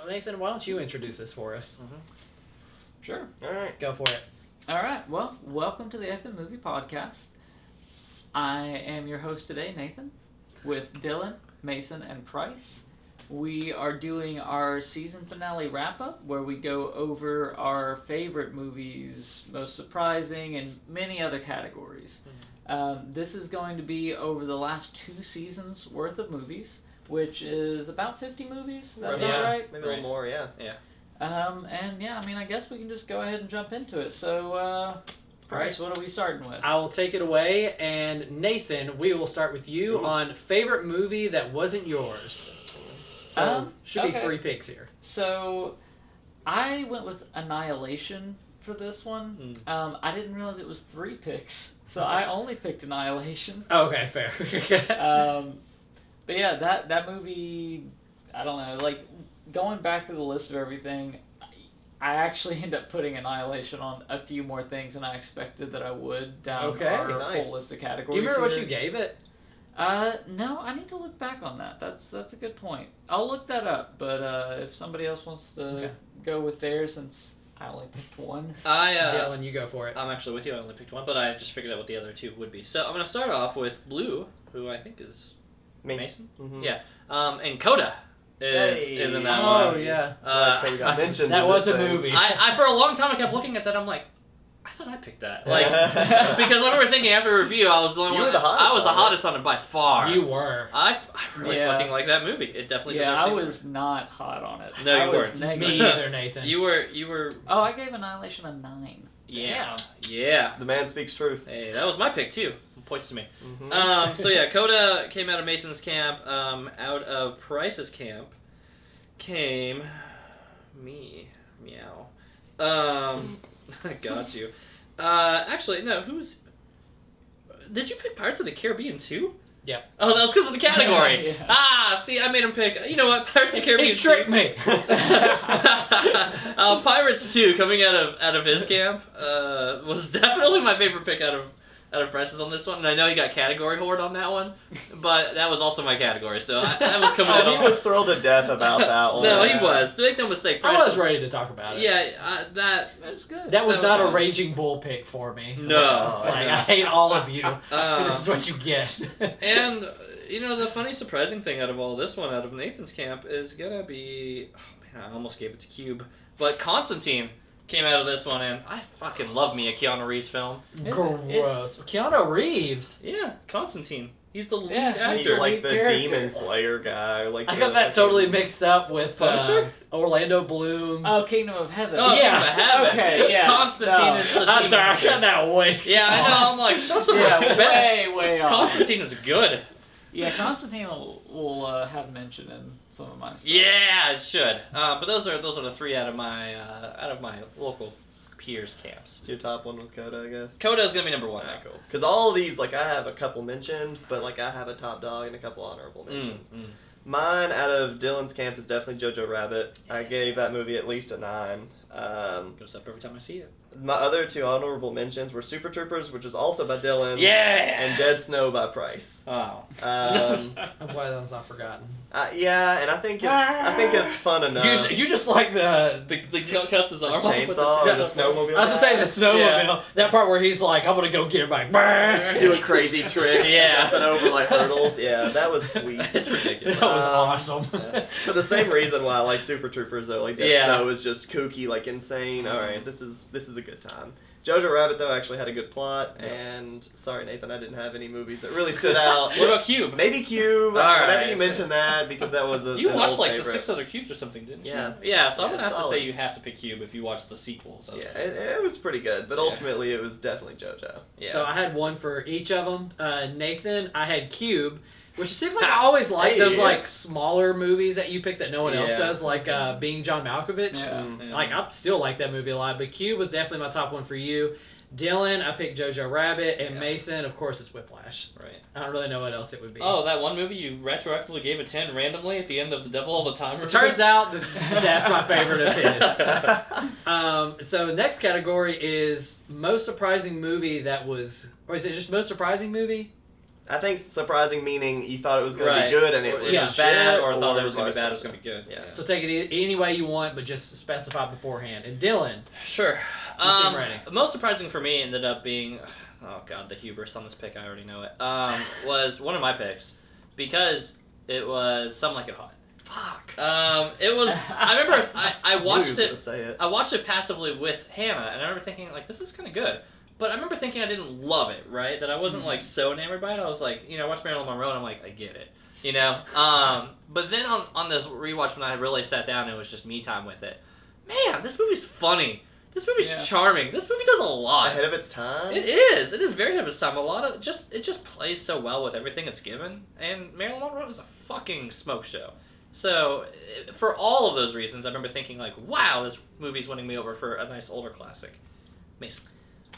Nathan, why don't you introduce this for us? Sure. All right. Go for it. All right. Well, welcome to the FM Movie Podcast. I am your host today, Nathan, with Dylan, Mason, and Price. We are doing our season finale wrap-up, where we go over our favorite movies, most surprising, and many other categories. This is going to be over the last 2 seasons worth of movies, which is about 50 movies. Is that about right? Maybe a little more, yeah. And yeah, I mean, I guess we can just go ahead and jump into it. So, Price, what are we starting with? I will take it away, and Nathan, we will start with you on favorite movie that wasn't yours. So, should be 3 picks here. So, I went with Annihilation for this one. I didn't realize it was 3 picks, so I only picked Annihilation. Okay, fair. But yeah, that movie, I don't know, like, going back to the list of everything, I actually end up putting Annihilation on a few more things than I expected that I would down our full list of categories. Do you remember what you gave it? No, I need to look back on that. That's a good point. I'll look that up, but if somebody else wants to go with theirs, since I only picked one. Dylan, you go for it. I'm actually with you. I only picked one, but I just figured out what the other 2 would be. So I'm going to start off with Blue, who I think is Mason. Mm-hmm. Yeah. And Coda is in that one. Oh, yeah. We got mentioned that in was this a thing. movie. I for a long time I kept looking at that. I'm like, I thought I picked that. Like, because I remember thinking after review, I was the only You one. were the hottest I was the on it. hottest on it by far. You were. I really fucking like that movie. It definitely. Yeah, deserved I to be was not hot on it. No, you I was weren't. negative. Me either, Nathan. You were. Oh, I gave Annihilation a 9. Yeah. Yeah. The man speaks truth. Hey, that was my pick too. Points to me. Mm-hmm. So yeah, Coda came out of Mason's camp. Out of Price's camp came me. Meow. I got you. Actually, no. Did you pick Pirates of the Caribbean too? Yeah. Oh, that was because of the category. Yeah. See, I made him pick. You know what? Pirates of the Caribbean. He tricked me. Pirates 2 coming out of his camp was definitely my favorite pick out of Price's on this one, and I know he got category horde on that one, but that was also my category, so that was coming out. He was thrilled to death about that one. No, he was. Make no mistake. I Price was ready to talk about it. Yeah, that That's good. That was not a fine. Raging Bull pick for me. No. It's like, I hate all of you. This is what you get. And you know the funny, surprising thing out of all this one, out of Nathan's camp, is gonna be. Oh man, I almost gave it to Cube, but Constantine came out of this one, and I fucking love me a Keanu Reeves film. Gross. Keanu Reeves. Yeah, Constantine. He's the lead Yeah, actor. He's like the character. Demon Slayer guy. Like I got that totally mixed up with Punisher? Orlando Bloom. Oh, Kingdom of Heaven. Oh, Yeah. Kingdom of Heaven. Okay, yeah. Constantine No. is the I'm demon sorry, I slayer. got that way. Yeah, I know. I'm like, show some respect. way off. Constantine is good. Yeah, Constantine will have mention in some of my stuff. Yeah, it should. But those are the 3 out of my local peers camps. Your top one was Coda, I guess. Coda is gonna be number 1. Alright, cool. Because all of these, like, I have a couple mentioned, but like I have a top dog and a couple honorable mentions. Mine out of Dylan's camp is definitely Jojo Rabbit. I gave that movie at least a 9. Goes up every time I see it. My other 2 honorable mentions were Super Troopers, which is also by Dylan. Yeah. And Dead Snow by Price. Oh. I'm glad that was not forgotten. Yeah, and I think it's fun enough. You just like the The cuts his arm off with chainsaw or the just- snowmobile. I was gonna say the snowmobile. Yeah. That part where he's like, I'm gonna go get her back. doing crazy tricks, Yeah. jumping over like hurdles. Yeah, that was sweet. It's ridiculous. That was awesome. For the same reason why I like Super Troopers though, like Dead Yeah. Snow is just kooky, like insane. All right, this is a good time. Jojo Rabbit though actually had a good plot, and sorry Nathan, I didn't have any movies that really stood out. What about Cube? Maybe Cube. All Whenever right. you mentioned that, because that was You an watched old like favorite. the 6 other Cubes or something, didn't you? Yeah. Yeah, so I'm Yeah, gonna have to solid. say you have to pick Cube if you watch the sequels. Yeah, it was pretty good, but Yeah. ultimately it was definitely JoJo. Yeah. So I had one for each of them. Nathan, I had Cube, which seems like I always like those like smaller movies that you pick that no one else Yeah. does, like Being John Malkovich. Yeah. Yeah. Like I still like that movie a lot, but Cube was definitely my top one for you. Dylan, I picked Jojo Rabbit, and Yeah. Mason, of course, it's Whiplash. Right. I don't really know what else it would be. Oh, that one movie you retroactively gave a 10 randomly at the end of The Devil All the Time? It turns out that that's my favorite of his. So next category is most surprising movie that was, or is it just most surprising movie? I think surprising meaning you thought it was going to Right. be good and it Or was Yeah. shit, bad, or thought it was vice going to be bad, it was versa. going to be good. Yeah. So take it any way you want, but just specify beforehand. And Dylan, Sure. You seem ready. Most surprising for me ended up being, oh god, the hubris on this pick, I already know it, was one of my picks, because it was Some Like It Hot. Fuck. It was, I remember, I Knew he was watched gonna it, say it. I watched it passively with Hannah, and I remember thinking, like, this is kind of good. But I remember thinking I didn't love it, right? That I wasn't, like, so enamored by it. I was like, I watched Marilyn Monroe, and I'm like, I get it. But then on this rewatch, when I really sat down and it was just me time with it, man, this movie's funny. This movie's charming. This movie does a lot. Ahead of its time? It is. It is very ahead of its time. It just plays so well with everything it's given. And Marilyn Monroe is a fucking smoke show. So, for all of those reasons, I remember thinking, like, wow, this movie's winning me over for a nice older classic. Mason.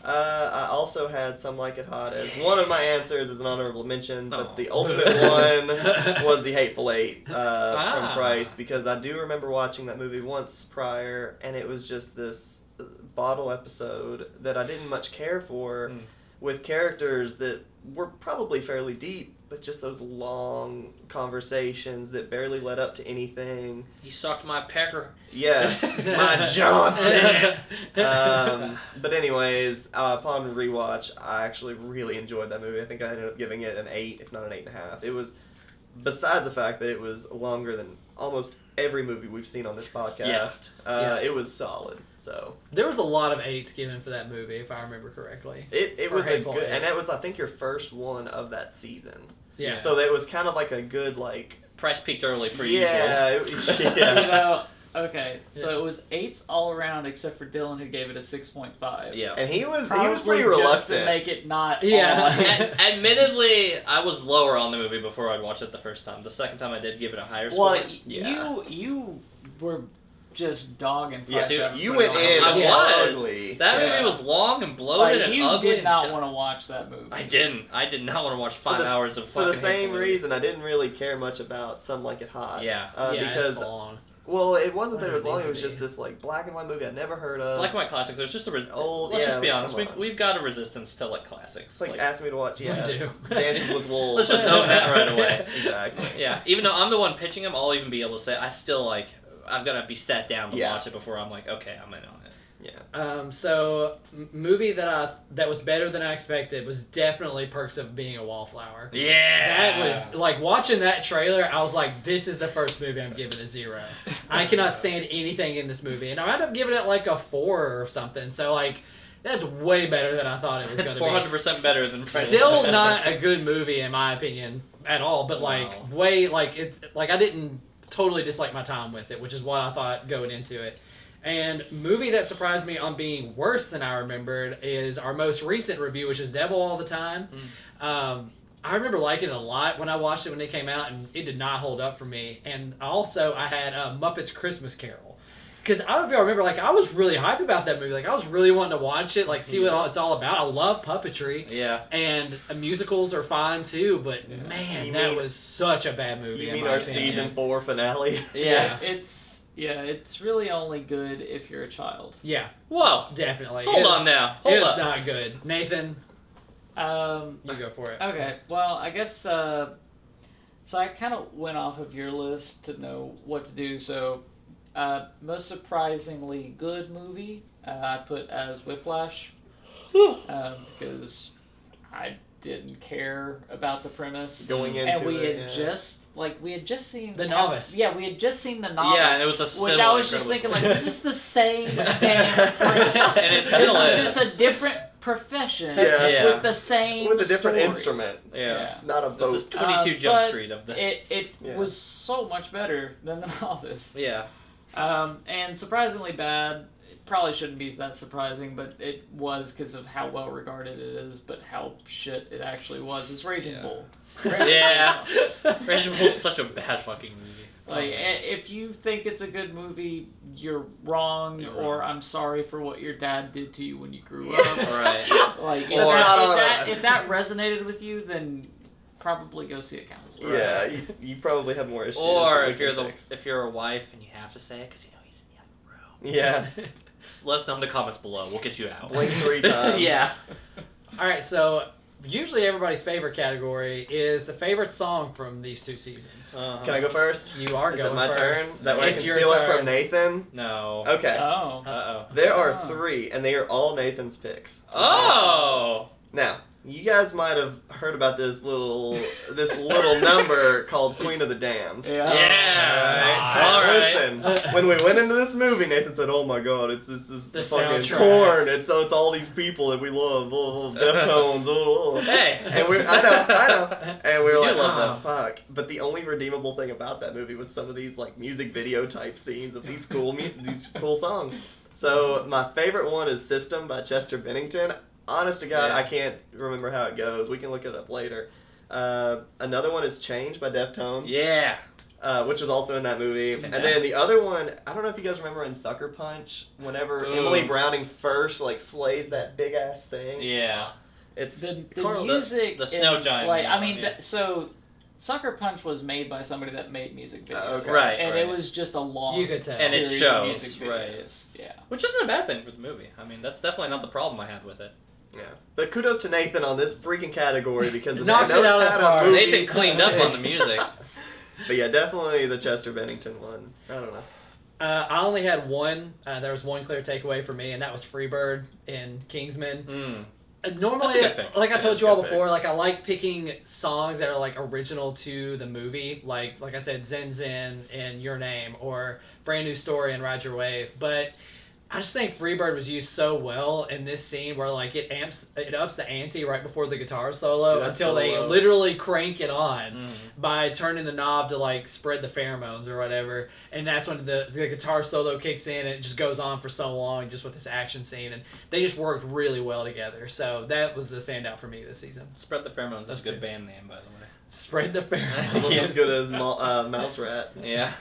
I also had Some Like It Hot as one of my answers as an honorable mention, but Oh. the ultimate one was The Hateful Eight from Ah. Price, because I do remember watching that movie once prior, and it was just this bottle episode that I didn't much care for, with characters that were probably fairly deep, but just those long conversations that barely led up to anything. He sucked my pecker. Yeah, my Johnson. But anyways, upon rewatch, I actually really enjoyed that movie. I think I ended up giving it an 8, if not an 8.5. It was, besides the fact that it was longer than almost every movie we've seen on this podcast, it was solid. So there was a lot of 8s given for that movie, if I remember correctly. it For was a Hateful good, Eight. and that was, I think, your first one of that season. Yeah. So that was kind of like a good, like, Price peaked early per yeah, usual. yeah. Okay, so it was 8s all around except for Dylan, who gave it a 6.5. Yeah. And he was Probably pretty just reluctant. to make it not. Yeah. all Ad- 8s. admittedly, I was lower on the movie before I'd watched it the first time. The second time I did give it a higher score. Well, Yeah. you were just dogging. Yeah, Price up you and went putting it in on. I all was. ugly. That Yeah. movie was long and bloated Like, and you ugly. did not and want to watch that movie. I didn't. I did not want to watch For 5 the- hours of For fucking the same Hateful Eight. reason, I didn't really care much about Some Like It Hot. Yeah. Because it's long. well, it wasn't that it was long. It was Easy. just this like black and white movie I'd never heard of. Like my classic, there's just a Old- let's yeah, just be honest, come on. we've got a resistance to like classics. it's like ask me to watch. Yeah, We do. Dances with Wolves. Let's just own that right away. Exactly. Yeah, even though I'm the one pitching them, I'll even be able to say I still like. I've got to be sat down to Yeah. watch it before I'm like, okay, I'm in on it. So movie that was better than I expected was definitely Perks of Being a Wallflower. Yeah, That was like watching that trailer. I was like, "This is the first movie I'm giving a 0. I cannot stand anything in this movie," and I ended up giving it like a 4 or something. So like, that's way better than I thought it was It's going to be. 400% better than Price. Still not a good movie in my opinion at all, but like Wow. way like it's like I didn't totally dislike my time with it, which is what I thought going into it. And movie that surprised me on being worse than I remembered is our most recent review, which is Devil All the Time. I remember liking it a lot when I watched it when it came out, and it did not hold up for me. And also, I had Muppets Christmas Carol. Because I don't know if y'all remember, like, I was really hyped about that movie. Like, I was really wanting to watch it, like, see what it's all about. I love puppetry. Yeah. And musicals are fine, too. But, man, You that mean- was such a bad movie. You in mean my our opinion. season 4 finale? Yeah. It's really only good if you're a child. Yeah, Whoa. definitely. Hold It's- on now. Hold It's up. not good. Nathan, Um, you go for it. Okay, well, I guess, so I kind of went off of your list to know what to do, so, most surprisingly good movie, I put as Whiplash, because I didn't care about the premise, Going into and we it, had yeah. just seen The Novice. Yeah, we had just seen The Novice. Yeah, and it was a which I similar was just thinking, Incredibles. like, this is the same damn premise. And it still This is. is just a different profession Yeah. Yeah. with the same With a different story. instrument, Yeah. not a This boat. is 22 Jump but Street of this. It Yeah. was so much better than The Novice. Yeah. And surprisingly bad. It probably shouldn't be that surprising, but it was because of how well regarded it is, but how shit it actually was. It's Raging Yeah. Bull. Yeah. Raging Bull's such a bad fucking movie. Like, if you think it's a good movie, you're wrong, You're or wrong. I'm sorry for what your dad did to you when you grew up. Right. Like, if, Or- that, Not on if, us. if that resonated with you, then probably go see a counselor. Yeah, you probably have more issues. Or that we if you're can the fix. if you're a wife and you have to say it because you know he's in the other room. Yeah, Just let us know in the comments below. We'll get you out. blink 3 times. Yeah. All right, so usually everybody's favorite category is the favorite song from these two seasons. Uh-huh. Can I go first? You are Is going it my first. turn? That way I It's can your steal it turn. from Nathan? No. Okay. Oh. Uh-oh. There are Oh. 3, and they are all Nathan's picks. Oh! Now, you guys might have heard about this little number called Queen of the Damned. Yeah. Yeah. All right. All right. Listen, when we went into this movie, Nathan said, "Oh my God, it's this The fucking soundtrack. Korn. It's all these people that we love, Deftones." Hey. And I know, and we were You like, do love "Oh fuck!" But the only redeemable thing about that movie was some of these like music video type scenes of these these cool songs. So my favorite one is "System" by Chester Bennington. Honest to God, Yeah. I can't remember how it goes. We can look it up later. Another one is "Change" by Deftones. Yeah. Which was also in that movie. It's And then fantastic. the other one, I don't know if you guys remember in Sucker Punch, whenever Ooh. Emily Browning first like slays that big ass thing. Yeah. It's The Carl- music. the Snow in, Giant Like, I one, mean, yeah. so Sucker Punch was made by somebody that made music videos. okay. Right. And it was just a long You could tell. And it series of shows, music right. videos. Yeah. Which isn't a bad thing for the movie. I mean, that's definitely not the problem I had with it. Yeah. But kudos to Nathan on this freaking category because the Knocked man it knows out of how the to park. movie. Nathan cleaned up on the music. But yeah, definitely the Chester Bennington one. I don't know. I only had one. There was one clear takeaway for me, and that was Freebird in Kingsman. Mm. Normally, That's a good pick. like I Yeah, told that's you a all good pick. before, like I like picking songs that are like original to the movie, like I said, Zen Zen and Your Name, or Brand New Story and Ride Your Wave. But I just think Freebird was used so well in this scene where like it ups the ante right before the guitar solo Yeah, until they solo. literally crank it on Mm. by turning the knob to like spread the pheromones or whatever, and that's when the guitar solo kicks in and it just goes on for so long just with this action scene, and they just worked really well together. So that was the standout for me this season. Spread the Pheromones is Those a good two. band name, by the way. Spread the Almost pheromones. as good as Mouse Rat. Yeah.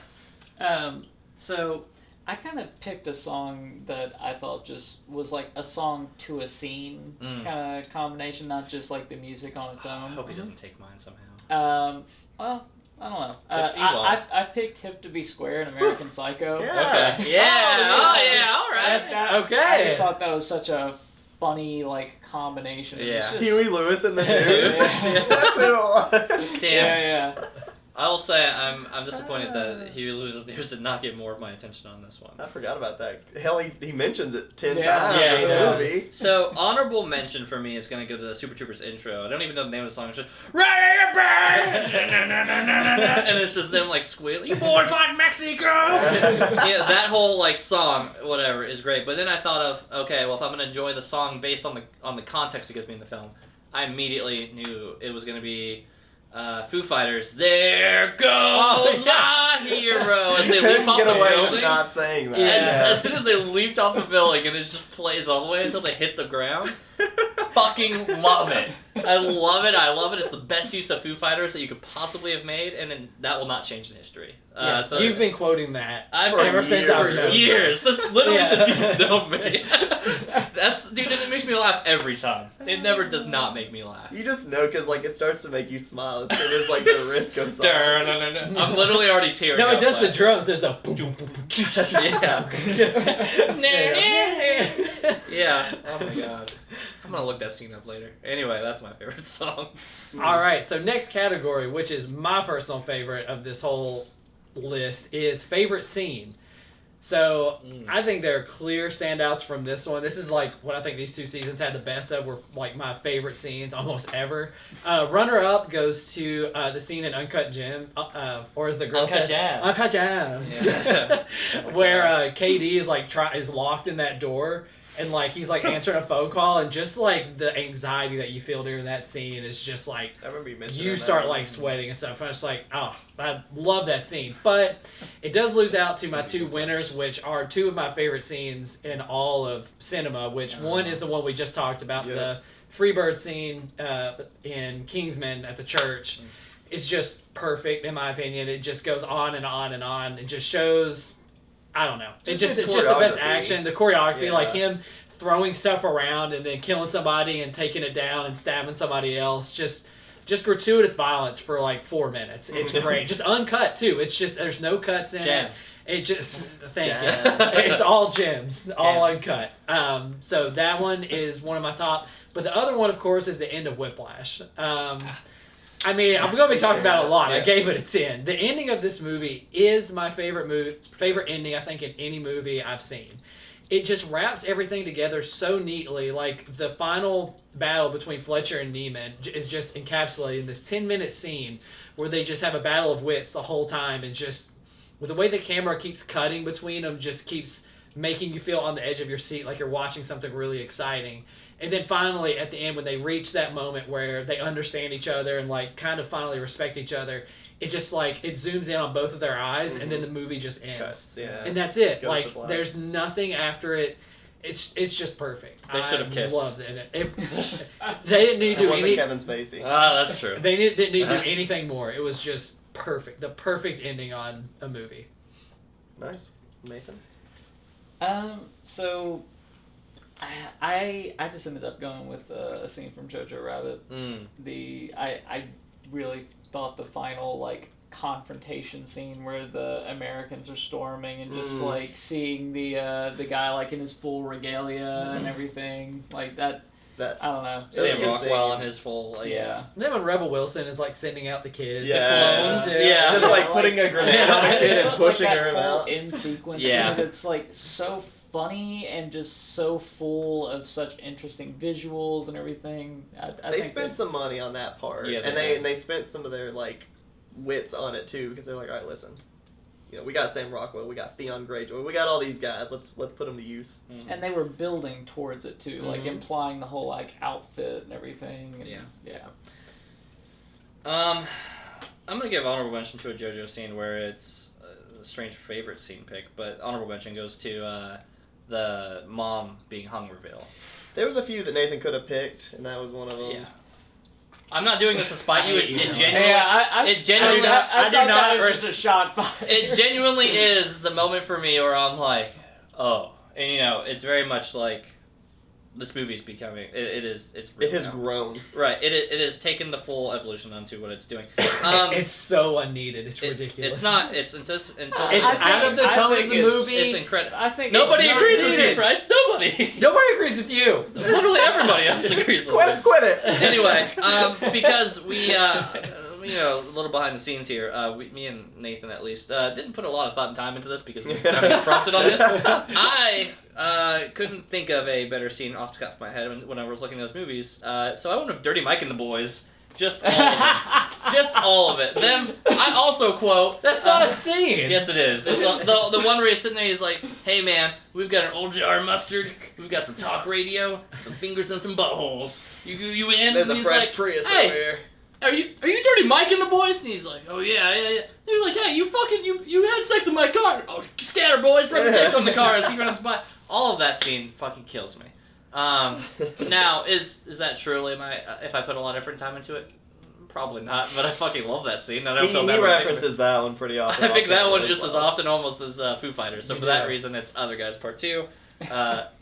So I kind of picked a song that I thought just was like a song to a scene Mm. kind of combination, not just like the music on its I own. hope he doesn't take mine somehow. Well, I don't know. Tip Ewok. I picked "Hip to Be Square" in American Psycho. Yeah. Okay. Yeah. Oh, yeah. All right. I Okay. just thought that was such a funny like combination. It's Yeah. just- Huey Lewis in the Huey news. Lewis, yeah. That's who it was. Damn. Yeah. I will say I'm disappointed that Huey Lewis News did not get more of my attention on this one. I forgot about that. Hell, he mentions it 10 Yeah. times Yeah, in he the does. movie. So honorable mention for me is gonna go to the Super Troopers intro. I don't even know the name of the song. It's just "Ready to burn," and it's just them like squealing. You boys like Mexico? Yeah, that whole like song, whatever, is great. But then I thought of, okay, well if I'm gonna enjoy the song based on the context it gives me in the film, I immediately knew it was gonna be Foo Fighters. There goes my hero as they You leap couldn't off get the away building. with not saying that. As soon as they leaped off the building and it just plays all the way until they hit the ground. Fucking love it. I love it. I love it. It's the best use of Foo Fighters that you could possibly have made, and then that will not change in history. Yeah, So you've been quoting that I've ever been since years. I've for known. years. Since literally Yeah. since you've known me. That's dude. It makes me laugh every time. It never does not make me laugh. You just know because like it starts to make you smile as soon as like the riff goes on. I'm literally already tearing No, up. it does the laughing. drums. There's the boom, boom, boom, boom. Yeah. Yeah. Oh my god. I'm gonna look that scene up later. Anyway, that's my favorite song. All right, so next category, which is my personal favorite of this whole list, is favorite scene. So I think there are clear standouts from this one. This is like what I think these two seasons had the best of, were like my favorite scenes almost ever. Runner up goes to the scene in Uncut Gem, or as the girl Uncut says, Gems. Uncut Gems, Yeah. where KD is like is locked in that door. And like he's like answering a phone call, and just like the anxiety that you feel during that scene is just like I remember you mentioned you that. start like sweating and stuff. And I'm just like, oh, I love that scene. But it does lose out to my two winners, which are two of my favorite scenes in all of cinema. Which one is the one we just talked about, Yeah. the Freebird scene in Kingsman at the church. It's just perfect in my opinion. It just goes on and on and on. It just shows. I don't know. It's Just just the the best choreography. action. The choreography, Yeah. like him throwing stuff around and then killing somebody and taking it down and stabbing somebody else. Just gratuitous violence for like 4 minutes. It's great. Just uncut too. It's just there's no cuts in Gems. it. It just thank Gems. you. It's all gems, all Gems. uncut. So that one is one of my top. But the other one, of course, is the end of Whiplash. I mean, I'm going to be talking about it a lot. I Yeah. gave it a 10. The ending of this movie is my favorite ending, I think, in any movie I've seen. It just wraps everything together so neatly. Like, the final battle between Fletcher and Neiman is just encapsulated in this 10-minute scene where they just have a battle of wits the whole time, and just with the way the camera keeps cutting between them, just keeps making you feel on the edge of your seat like you're watching something really exciting. And then finally, at the end, when they reach that moment where they understand each other and, like, kind of finally respect each other, it just, like, it zooms in on both of their eyes, and then the movie just ends. Cuts, yeah. And that's it. Goes to Like, black. there's nothing after it. It's just perfect. They should have kissed. I loved it. They didn't need to It do wasn't any. Kevin Spacey. Ah, that's true. They didn't need to do anything more. It was just perfect. The perfect ending on a movie. Nice. Nathan? So I just ended up going with a scene from Jojo Rabbit. I really thought the final, like, confrontation scene where the Americans are storming and just like seeing the guy, like, in his full regalia and everything like that. I don't know. Sam It was Rockwell insane. in his full, like, Yeah. And then when Rebel Wilson is, like, sending out the kids. Yes. Sloans, Yeah. Just like putting a grenade on a kid and pushing like her that whole out. in sequence. Yeah. It's like so funny and just so full of such interesting visuals and everything. I They think spent that- some money on that part. Yeah, and they did. they spent some of their, like, wits on it too, because they're like, all right, listen, you know, we got Sam Rockwell, we got Theon Greyjoy, we got all these guys. Let's put them to use. And they were building towards it too, like Mhm. implying the whole, like, outfit and everything. And, Yeah. yeah. I'm gonna give honorable mention to a JoJo scene where it's a strange favorite scene pick, but honorable mention goes to the mom being hung reveal. There was a few that Nathan could have picked, and that was one of them. Yeah. I'm not doing this to spite you. I hate you. It genuinely, Yeah, it genuinely, I do thought not that was just a shot fired. it genuinely is the moment for me where I'm like, oh, and you know, it's very much like this movie's becoming. It's It real has now. grown. Right. It has taken the full evolution onto what it's doing. It's so unneeded. It's It- ridiculous. It's not. It's until It's I out of the think- tone I of think the it's- movie. it's incredible. I think Nobody it's not agrees with you, needed. Bryce. Nobody. Nobody agrees with you. Literally everybody else agrees with me. Quit it! Anyway, because we, you know, a little behind the scenes here, me and Nathan at least, didn't put a lot of thought and time into this because we were kind of prompted on this. I couldn't think of a better scene off the top of my head when I was looking at those movies, so I went with Dirty Mike and the Boys. Just all of it. Just all of it. Them, I also quote... That's not a scene. Yes, it is. It's the one where he's sitting there, he's like, hey man, we've got an old jar of mustard, we've got some talk radio, some fingers and some buttholes. You in? There's And a he's fresh like, Prius hey, over here. Are you Dirty Mike and the boys? And he's like, oh yeah. They're like, hey, you had sex in my car. Oh, scatter boys, rub dicks on the car as he runs by. All of that scene fucking kills me. Now, is that truly if I put a lot of effort and time into it? Probably not, but I fucking love that scene. I don't He feel bad about it. references that one pretty often. I pick that one just well. as often almost as Foo Fighters, so You for that do. reason it's Other Guys Part 2.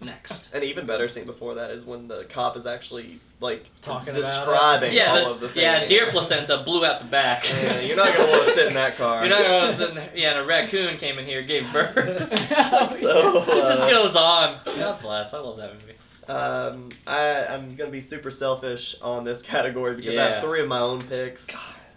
Next. An even better scene before that is when the cop is actually, like, Talking about it. describing all of the things. Yeah, deer placenta blew out the back. Yeah, you're not going to want to sit in that car. You're not gonna want to sit in there. Yeah, and a raccoon came in here, gave birth. So, It just goes on. God bless. I love that movie. I'm going to be super selfish on this category because I Yeah. have 3 of my own picks.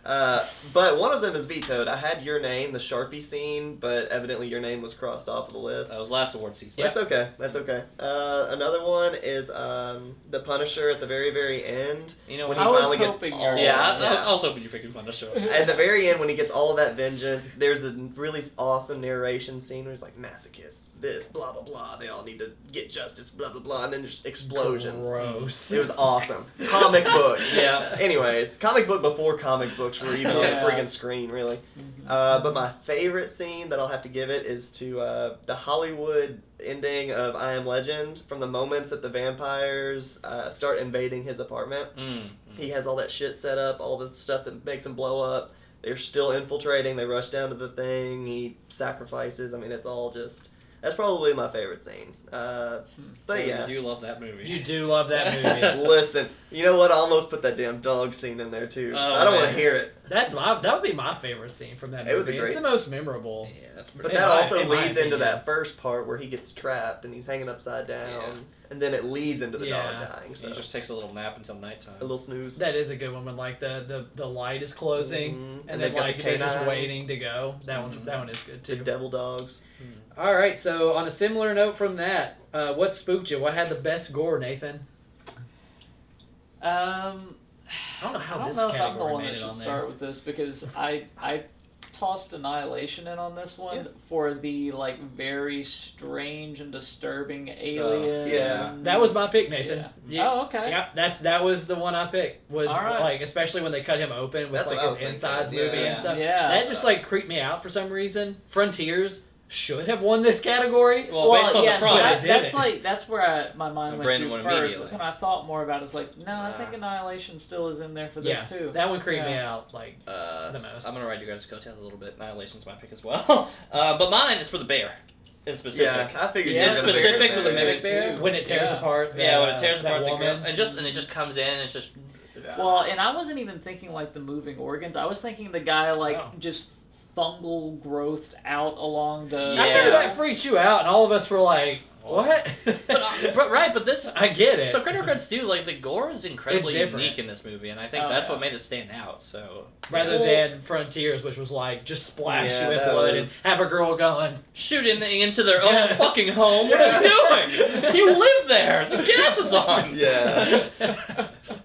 But one of them is vetoed. I had Your Name, the Sharpie scene, but evidently Your Name was crossed off of the list. That was last award season. That's okay. That's okay. Another one is The Punisher at the very, very end. You know When what? he I was finally gets hoping all, you're- Yeah, I was hoping you picked him on the show. At the very end, when he gets all of that vengeance, there's a really awesome narration scene where he's like, masochists, this, blah, blah, blah. They all need to get justice, blah, blah, blah. And then just explosions. Gross. It was awesome. Comic book. Yeah. Anyways, comic book before comic books were even on the Yeah. friggin' screen, really. But my favorite scene that I'll have to give it is to the Hollywood ending of I Am Legend. From the moments that the vampires start invading his apartment. He has all that shit set up, all the stuff that makes him blow up. They're still infiltrating. They rush down to the thing. He sacrifices. I mean, it's all just... That's probably my favorite scene. But yeah. I do love that movie. You do love that movie. Listen, you know what? I almost put that damn dog scene in there too. Oh, I don't want man. to hear it. that would be my favorite scene from that movie. It was a It's great the most memorable. Yeah, that's But pretty. In that my- also in my leads into opinion. that first part where he gets trapped and he's hanging upside down, Yeah. and then it leads into the Yeah. dog dying. So He just takes a little nap until nighttime. a little snooze. That is a good one when like the light is closing Mhm. and And then they've got like the they're just canines. waiting to go. That one is good The too. devil dogs. All right, so on a similar note from that, what spooked you? What had the best gore, Nathan? I I don't know how don't this know if I'm the category one made that it should on there. start with this because I tossed Annihilation in on this one Yeah. for the like very strange and disturbing alien. yeah. That was my pick, Nathan. Yeah. Oh, okay. Yeah, that was the one I picked. Was All right. like especially when they cut him open with That's what like I his was insides thinking, movie yeah. and stuff. Yeah. That just like creeped me out for some reason. Frontiers should have won this category. Well, based on yeah, the so prize. that's where my mind went Brandon to went first. immediately. But when I thought more about it, it's like, no, I think Nah. Annihilation still is in there for this Yeah, too. that one creeped me Yeah. out. Like The most. I'm gonna ride you guys' coattails a little bit. Annihilation's my pick as well. But mine is for the bear, in specific. Yeah, I figured. Yeah, you In were gonna specific pick with the that. mimic bear. when it tears Yeah. apart. Yeah, when it tears that apart the woman. girl, and it just comes in, and it's just. Well, and I wasn't even thinking like the moving organs. I was thinking the guy like Oh. just fungal growthed out along the. I Yeah. remember that freaked you out, and all of us were like, "What?" but this I get it. So Critter Creds do like the gore is incredibly It's different. unique in this movie, and I think Oh, that's yeah. what made it stand out. So Rather Well- than Frontiers, which was like just splash Yeah, you in that blood was- and have a girl going. shooting into their own fucking home. What are you doing? You live there. The gas is on. Yeah.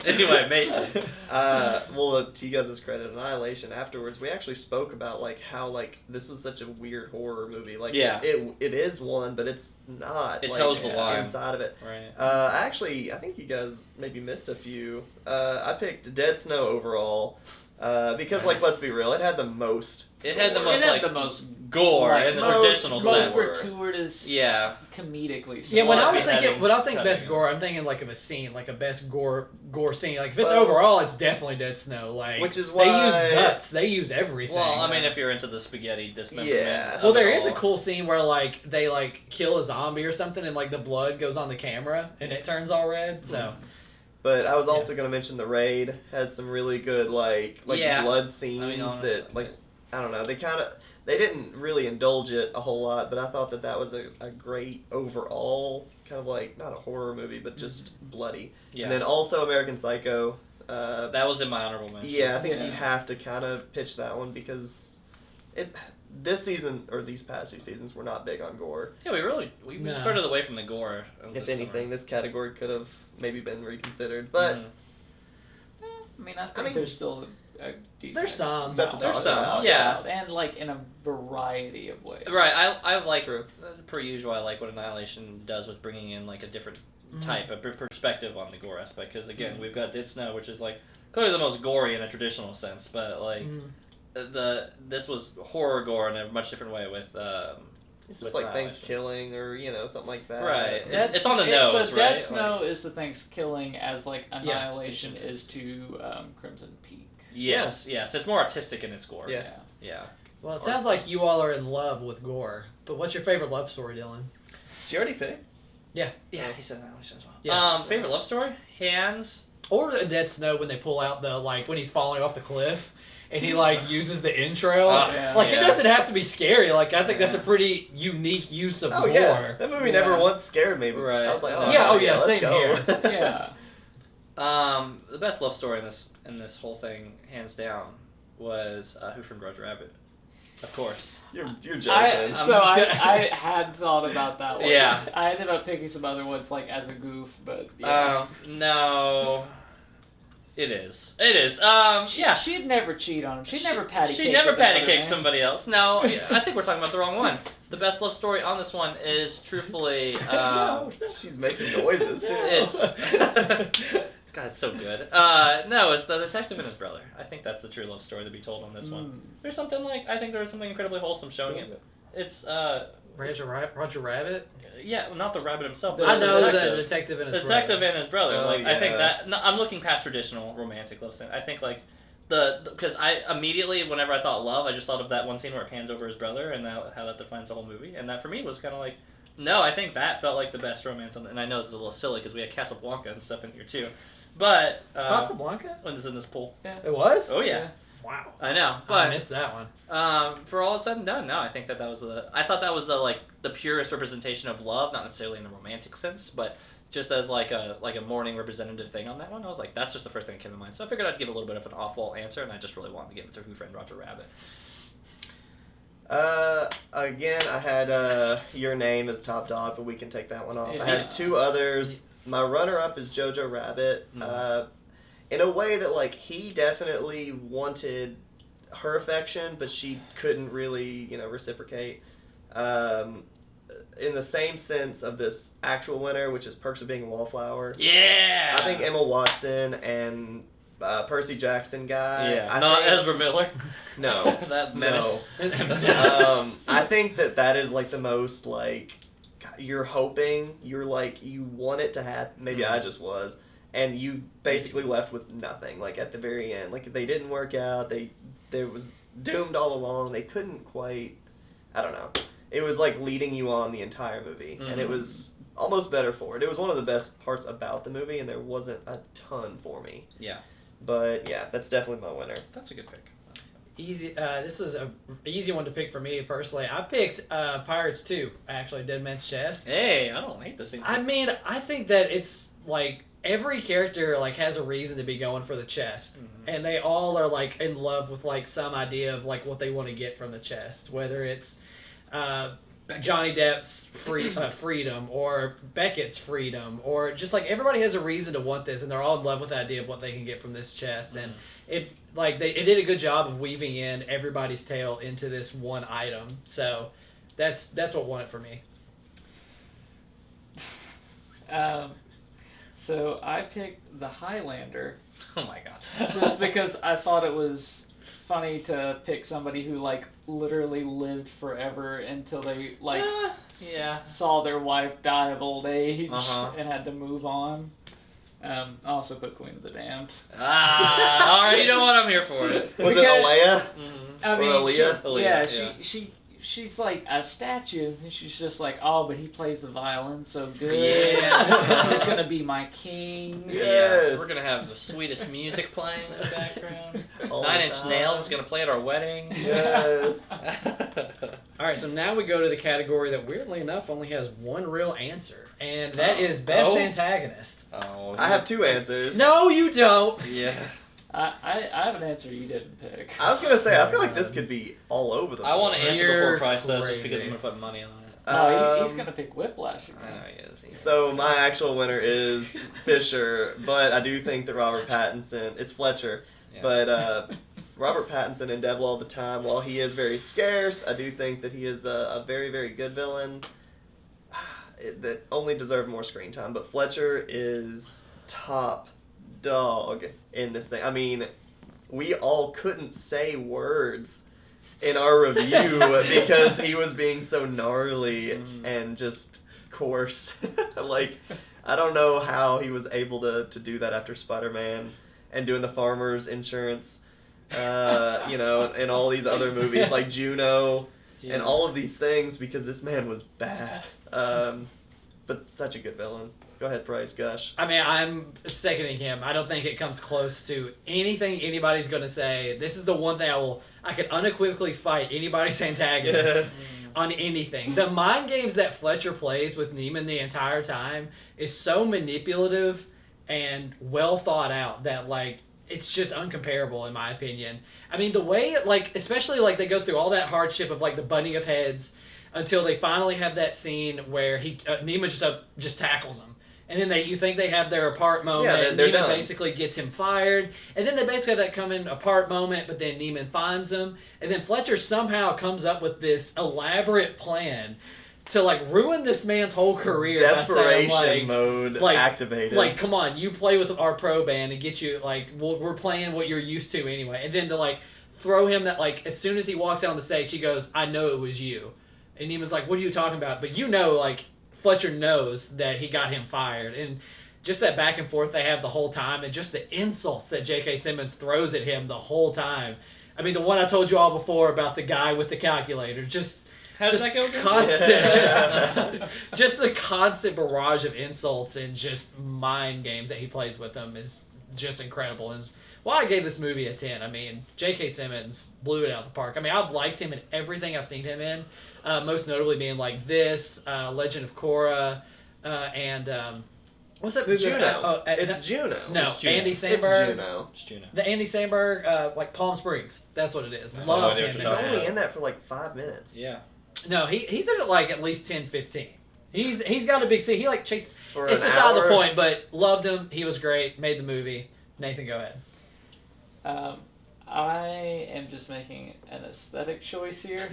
Anyway, Mason. Well, to you guys' credit, Annihilation. Afterwards, we actually spoke about like how like this was such a weird horror movie. Like, Yeah. it is one, but it's not. It like, toes the line. inside of it. Right. I think you guys maybe missed a few. I picked Dead Snow overall. Because, like, let's be real, it had the most. It had the gore. most It had like the most gore like, in the most- traditional most sense. gratuitous, Yeah. comedically. Yeah, when Well, I was it has thinking, when I was thinking best cutting. gore, I'm thinking like of a scene, like a best gore scene. Like if it's Well- overall, it's definitely Dead Snow. Like Which is they why- use guts, they use everything. Well, I mean, if you're into the spaghetti dismemberment. Yeah. of Well, it there is a all. cool scene where like they like kill a zombie or something, and like the blood goes on the camera and it turns all red. So But I was also going to mention The Raid has some really good, like Yeah. blood scenes I mean, honestly, that, like, I don't know, they didn't really indulge it a whole lot, but I thought that was a great overall, kind of like, not a horror movie, but just bloody. Yeah. And then also American Psycho. That was in my honorable mention. Yeah, I think Yeah. you have to kind of pitch that one because this season, or these past two seasons, were not big on gore. Yeah, we No. skirted away from the gore. If this anything, summer. this category could have maybe been reconsidered, but Mhm. I mean, I think mean, there's still a decent there's some. stuff to There's talk some, about. yeah. and like in a variety of ways. Right, I like True. per usual. I like what Annihilation does with bringing in like a different Mhm. type of perspective on the gore aspect. Because again, Mhm. we've got Dead Snow, which is like clearly the most gory in a traditional sense, but like Mhm. this was horror gore in a much different way with It's with just like Annihilation. Thanksgiving or something like that. Right. That's- It's on the So nose, Dead right? Snow is the Thanksgiving as like Annihilation is to Crimson Peak. Yes, it's more artistic in its gore. Yeah. Yeah. Well, it sounds like you all are in love with gore. But what's your favorite love story, Dylan? Did you already pick? Yeah, he said Annihilation as well. Yeah. Favorite love story? Hands. Or Dead Snow when they pull out the like when he's falling off the cliff. And he like uses the entrails. Yeah. Like it Yeah. doesn't have to be scary. Like I think that's a Yeah. pretty unique use of Oh gore. yeah, that movie never Yeah. once scared me. But Right. I was like, oh Yeah, oh, yeah, let's same go. here. Yeah. The best love story in this whole thing, hands down, was Who Framed Roger Rabbit. Of course. you're I joking. I had thought about that one. Yeah. I ended up picking some other ones like as a goof, but yeah. No. It is. Yeah. She'd never cheat on him. She'd never patty She cake never with patty another cake man. somebody else. No, I think we're talking about the wrong one. The best love story on this one is truthfully. No. She's making noises too. It's God, it's so good. No, it's the detective and his brother. I think that's the true love story to be told on this one. There's something like I think there was something incredibly wholesome showing it. It's Roger Rabbit. yeah, not the rabbit himself. But I it's know the the detective and The his detective brother. and his brother. Oh, Like I think yeah. that no, I'm looking past traditional romantic love scene. I think like because I immediately whenever I thought love, I just thought of that one scene where it pans over his brother and how that defines the whole movie. And that for me was kind of like no, I think that felt like the best romance. And I know this is a little silly because we had Casablanca and stuff in here too, but Casablanca. when it's in this pool. It was. Oh yeah. Wow. I know, I but missed that one. for all said and done, no, I think that was I thought that was the purest representation of love, not necessarily in a romantic sense, but just as like a morning representative thing on that one. I was like, that's just the first thing that came to mind. So I figured I'd give a little bit of an off-wall answer, and I just really wanted to give it to Who Framed Roger Rabbit. Again, I had Your Name as top dog, but we can take that one off. I Yeah. had two others. My runner-up is Jojo Rabbit. In a way that, like, he definitely wanted her affection, but she couldn't really, reciprocate. In the same sense of this actual winner, which is Perks of Being a Wallflower. Yeah! I think Emma Watson and Percy Jackson guy. Yeah, not Ezra Miller. No. That menace. No. I think that is like the most like you're hoping, you want it to happen. Maybe I just was, and you basically left with nothing. Like at the very end, like they didn't work out. They was doomed all along. They couldn't quite. I don't know. It was like leading you on the entire movie, and it was almost better for it. It was one of the best parts about the movie, and there wasn't a ton for me. Yeah. But yeah, that's definitely my winner. That's a good pick. Easy. This was an easy one to pick for me personally. I picked Pirates 2, actually, Dead Man's Chest. Hey, I don't hate this scene. I mean, I think that it's like every character like has a reason to be going for the chest, and they all are like in love with like some idea of like what they want to get from the chest, whether it's Johnny Depp's freedom or Beckett's freedom, or just like everybody has a reason to want this, and they're all in love with the idea of what they can get from this chest, and it did a good job of weaving in everybody's tale into this one item. So that's what won it for me. So I picked The Highlander Oh my god. just because I thought it was funny to pick somebody who like literally lived forever until they like Yeah. saw their wife die of old age Uh-huh. and had to move on. I also put Queen of the Damned. Alright, you know what? I'm here for it. Was it Because- Alea? I Or mean, Aaliyah? Aaliyah, she's like a statue, and she's just like, oh, but he plays the violin so good. Yeah. He's gonna be my king. Yeah. Yeah, Yes. we're gonna have the sweetest music playing in the background. All the 9 Inch time. Nails is gonna play at our wedding. Yes. All right, so now we go to the category that weirdly enough only has one real answer, and that is best Oh. antagonist. Oh, I have two answers. No, you don't. Yeah. I have an answer you didn't pick. I was gonna say, I feel like this could be all over the I want to board. answer You're before Price does, just because crazy. I'm gonna put money on it. No, he's Um, gonna pick Whiplash I again. know he is. He is. So my actual winner is Fisher, but I do think that Robert Pattinson, it's Fletcher, Yeah. but Robert Pattinson in Devil All the Time, while he is very scarce, I do think that he is a very, very good villain that only deserved more screen time. But Fletcher is top dog in this thing. I mean, we all couldn't say words in our review because he was being so gnarly and just coarse. Like, I don't know how he was able to do that after Spider-Man and doing the farmer's insurance, and all these other movies like Juno and all of these things, because this man was bad. But such a good villain. Go ahead, Price, gush. I mean, I'm seconding him. I don't think it comes close to anything anybody's going to say. This is the one thing I could unequivocally fight anybody's antagonist on anything. The mind games that Fletcher plays with Neiman the entire time is so manipulative and well thought out that, like, it's just uncomparable in my opinion. I mean, the way, like, especially, like, they go through all that hardship of, like, the butting of heads until they finally have that scene where Neiman just tackles him. And then you think they have their apart moment. Yeah, they're Neiman done. basically gets him fired. And then they basically have that coming apart moment, but then Neiman finds him. And then Fletcher somehow comes up with this elaborate plan to, like, ruin this man's whole career. Desperation by saying, mode like, activated. like, come on, you play with our pro band and get you, like, we're playing what you're used to anyway. And then to, like, throw him that, like, as soon as he walks out on the stage, he goes, I know it was you. And Neiman's like, what are you talking about? But like, Fletcher knows that he got him fired. And just that back and forth they have the whole time, and just the insults that J.K. Simmons throws at him the whole time. I mean, the one I told you all before about the guy with the calculator, How did that go again? constant, just the constant barrage of insults and just mind games that he plays with them is just incredible. Is why I gave this movie a 10. I mean, J.K. Simmons blew it out of the park. I mean, I've liked him in everything I've seen him in, most notably being like this, Legend of Korra, and what's that movie? Juno. It's Juno. No, It's Juno. Andy It's Samberg. Juno. It's Juno. The Andy Samberg, like Palm Springs. That's what it is. I have Loved no idea him. what He's you're in talking that. only in that for like 5 minutes. Yeah. No, he's in it like at least 10, 15. He's got a big scene. He like chased. For It's an beside the hour. point, but loved him. He was great. Made the movie. Nathan, go ahead. I am just making an aesthetic choice here,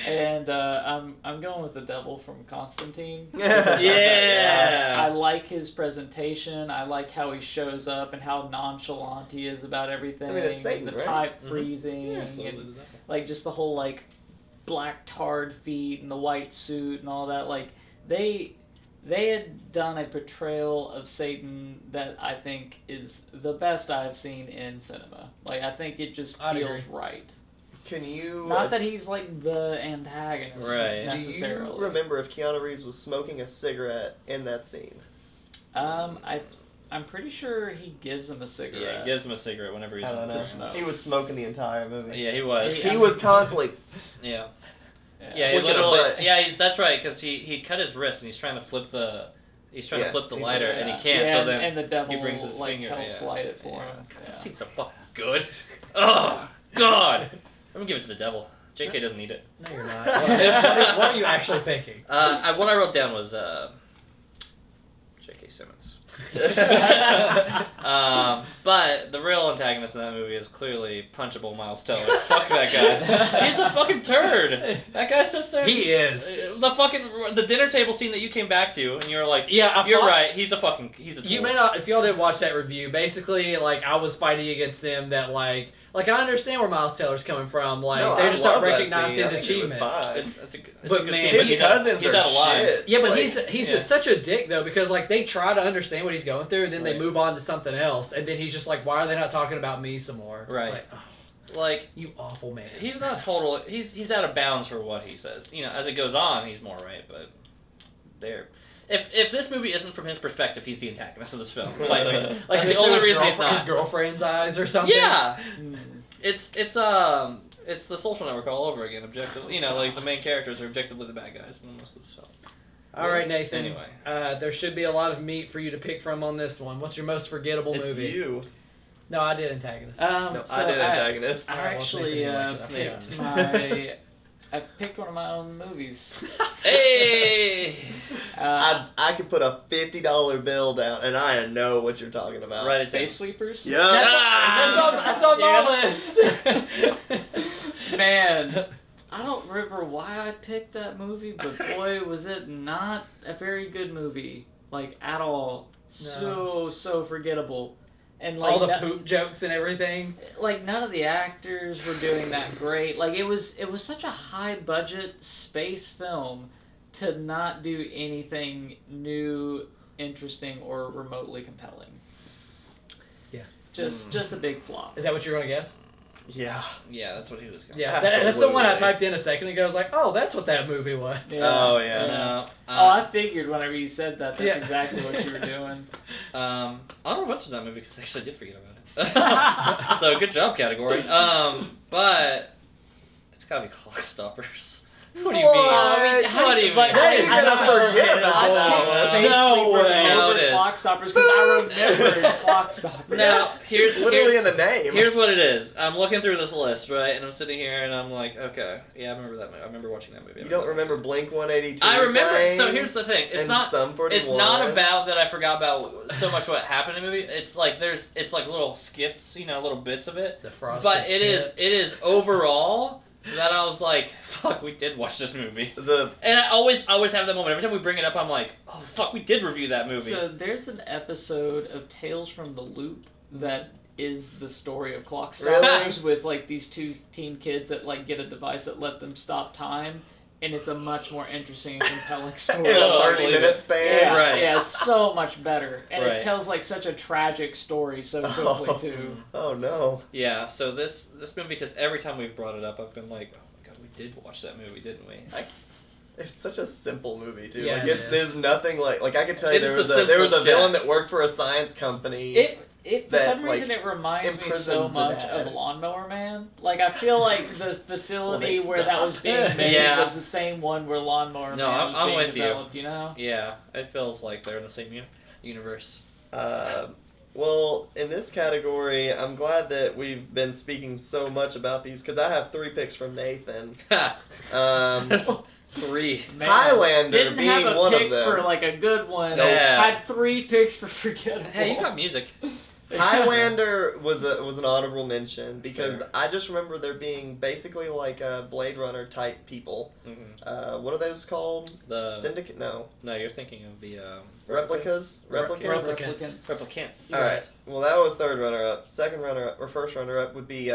and I'm going with the devil from Constantine. Yeah. I like his presentation. I like how he shows up and how nonchalant he is about everything. I mean, it's Satan, the right? type Mhm. freezing, Yeah, and like just the whole like black tarred feet and the white suit and all that. Like they had done a portrayal of Satan that I think is the best I've seen in cinema. Like I think it just I'd feels agree. right. Can you? Not that he's like the antagonist Right. Do you necessarily. remember if Keanu Reeves was smoking a cigarette in that scene? I'm pretty sure he gives him a cigarette. Yeah, he gives him a cigarette whenever he's I on don't know. to smoke. He was smoking the entire movie. Yeah, he was. He was constantly. Yeah. Yeah. Yeah, he Look at a literally. butt. Yeah, that's right, because he cut his wrist and he's trying to flip the. He's trying Yeah, to flip the he lighter just- and he can't. Yeah, so and- then and the devil he brings his like finger. helps Yeah. light it for Yeah. him. God, Yeah. that scene's so fucking good. Oh God, I'm gonna give it to the devil. J.K. doesn't need it. No, you're not. What are you actually picking? What I wrote down was J.K. Simmons. But the real antagonist in that movie is clearly punchable Miles Teller. Fuck that guy. He's a fucking turd. That guy sits there. He is. The dinner table scene that you came back to, and you were like, Yeah, I you're thought- right. He's a tool. You may not, if y'all didn't watch that review, basically, like, I was fighting against them that, like, I understand where Miles Teller's coming from. Like, No, they I just don't love that recognize scene. his I think it was achievements. fine. It's a But good man, scene, but His he's cousins he's are out of line. shit. Yeah, but Like, he's yeah. such a dick, though, because, like, they try to understand what he's going through, and then they Right. move on to something else, and then he's just like, why are they not talking about me some more? Right. Like, oh, Like, you awful man. he's not total. He's out of bounds for what he says. You know, as it goes on, he's more right. But there, if this movie isn't from his perspective, he's the antagonist of this film. Like Like, that's is the it only through reason he's his not. girlfriend's eyes or something? Yeah, Mm. it's the Social Network all over again. Objectively, you know, like the main characters are objectively the bad guys in most of the film. All right, Nathan. Anyway. There should be a lot of meat for you to pick from on this one. What's your most forgettable It's movie? you. No, I did antagonist. No, So I did antagonist. I Alright, well, actually it's Nathan anyway, 'cause I picked I picked one of my own movies. Hey, I could put a $50 bill down, and I know what you're talking about. Write it down. Space Sweepers. Yeah. That's on my list. Man, I don't remember why I picked that movie, but boy, was it not a very good movie, like at all. So forgettable, and like All the poop jokes and everything. like none of the actors were doing that great. Like it was such a high budget space film to not do anything new, interesting, or remotely compelling. Yeah. Just a big flop. Is that what you're gonna guess? Yeah. yeah, that's what he was going. Yeah, that's the one I Absolutely. typed in a second ago. I was like, oh, that's what that movie was. Yeah. Oh, yeah. No. Oh, I figured whenever you said that, that's Yeah. exactly what you were doing. I don't watch that movie because I actually did forget about it. So good job, category. But it's gotta be Clock Stoppers. What do you mean? What? What do you mean? Like, How do you I gonna never forget about I that picked one? Space No Sweepers way. No, over it is. Clock Stoppers because I remembered Clock Stoppers. Now, here's Literally in the name. Here's what it is. I'm looking through this list, right, and I'm sitting here and I'm like, okay, yeah, I remember that movie. I remember watching that movie. You don't remember Blink 182? I remember. playing? So here's the thing. It's And not. Sum 41? It's not about that I forgot about so much what happened in the movie. It's like it's like little skips, you know, little bits of it. The frosted But it tips. is overall that I was like, fuck, we did watch this movie. The And I always have that moment. Every time we bring it up, I'm like, oh fuck, we did review that movie. So there's an episode of Tales from the Loop that is the story of Clock Stoppers with like these two teen kids that like get a device that let them stop time, and it's a much more interesting and compelling story. in a Oh, 30-minute span. Yeah, Right. yeah, it's so much better, and Right. it tells like such a tragic story so quickly too. Oh no. Yeah, so this movie, because every time we've brought it up, I've been like, oh my god, we did watch that movie, didn't we? It's such a simple movie too. Yeah, like it is. there's nothing like I could tell you It's there was the there was a simplest villain Jack. that worked for a science company. It for That, some reason like, it reminds me imprisoned so the much dad. of Lawnmower Man. Like I feel like the facility Well, where that was stop. being made Yeah. was the same one where Lawnmower No, Man was I'm being with you. developed. You know. Yeah, it feels like they're in the same universe. Well, in this category, I'm glad that we've been speaking so much about these because I have 3 picks from Nathan. Um, 3. Man, Highlander didn't being have a one pick of them. for like a good one. Yeah. Had 3 picks for forgettable. Hey, you got music. Highlander was an honorable mention because Fair. I just remember there being basically like Blade Runner type people. Mm-hmm. What are those called? The Syndicate? No. No, you're thinking of the Replicas? Replicants? Replicants. Replicants. All right. Well, that was third runner up. Second runner up or first runner up would be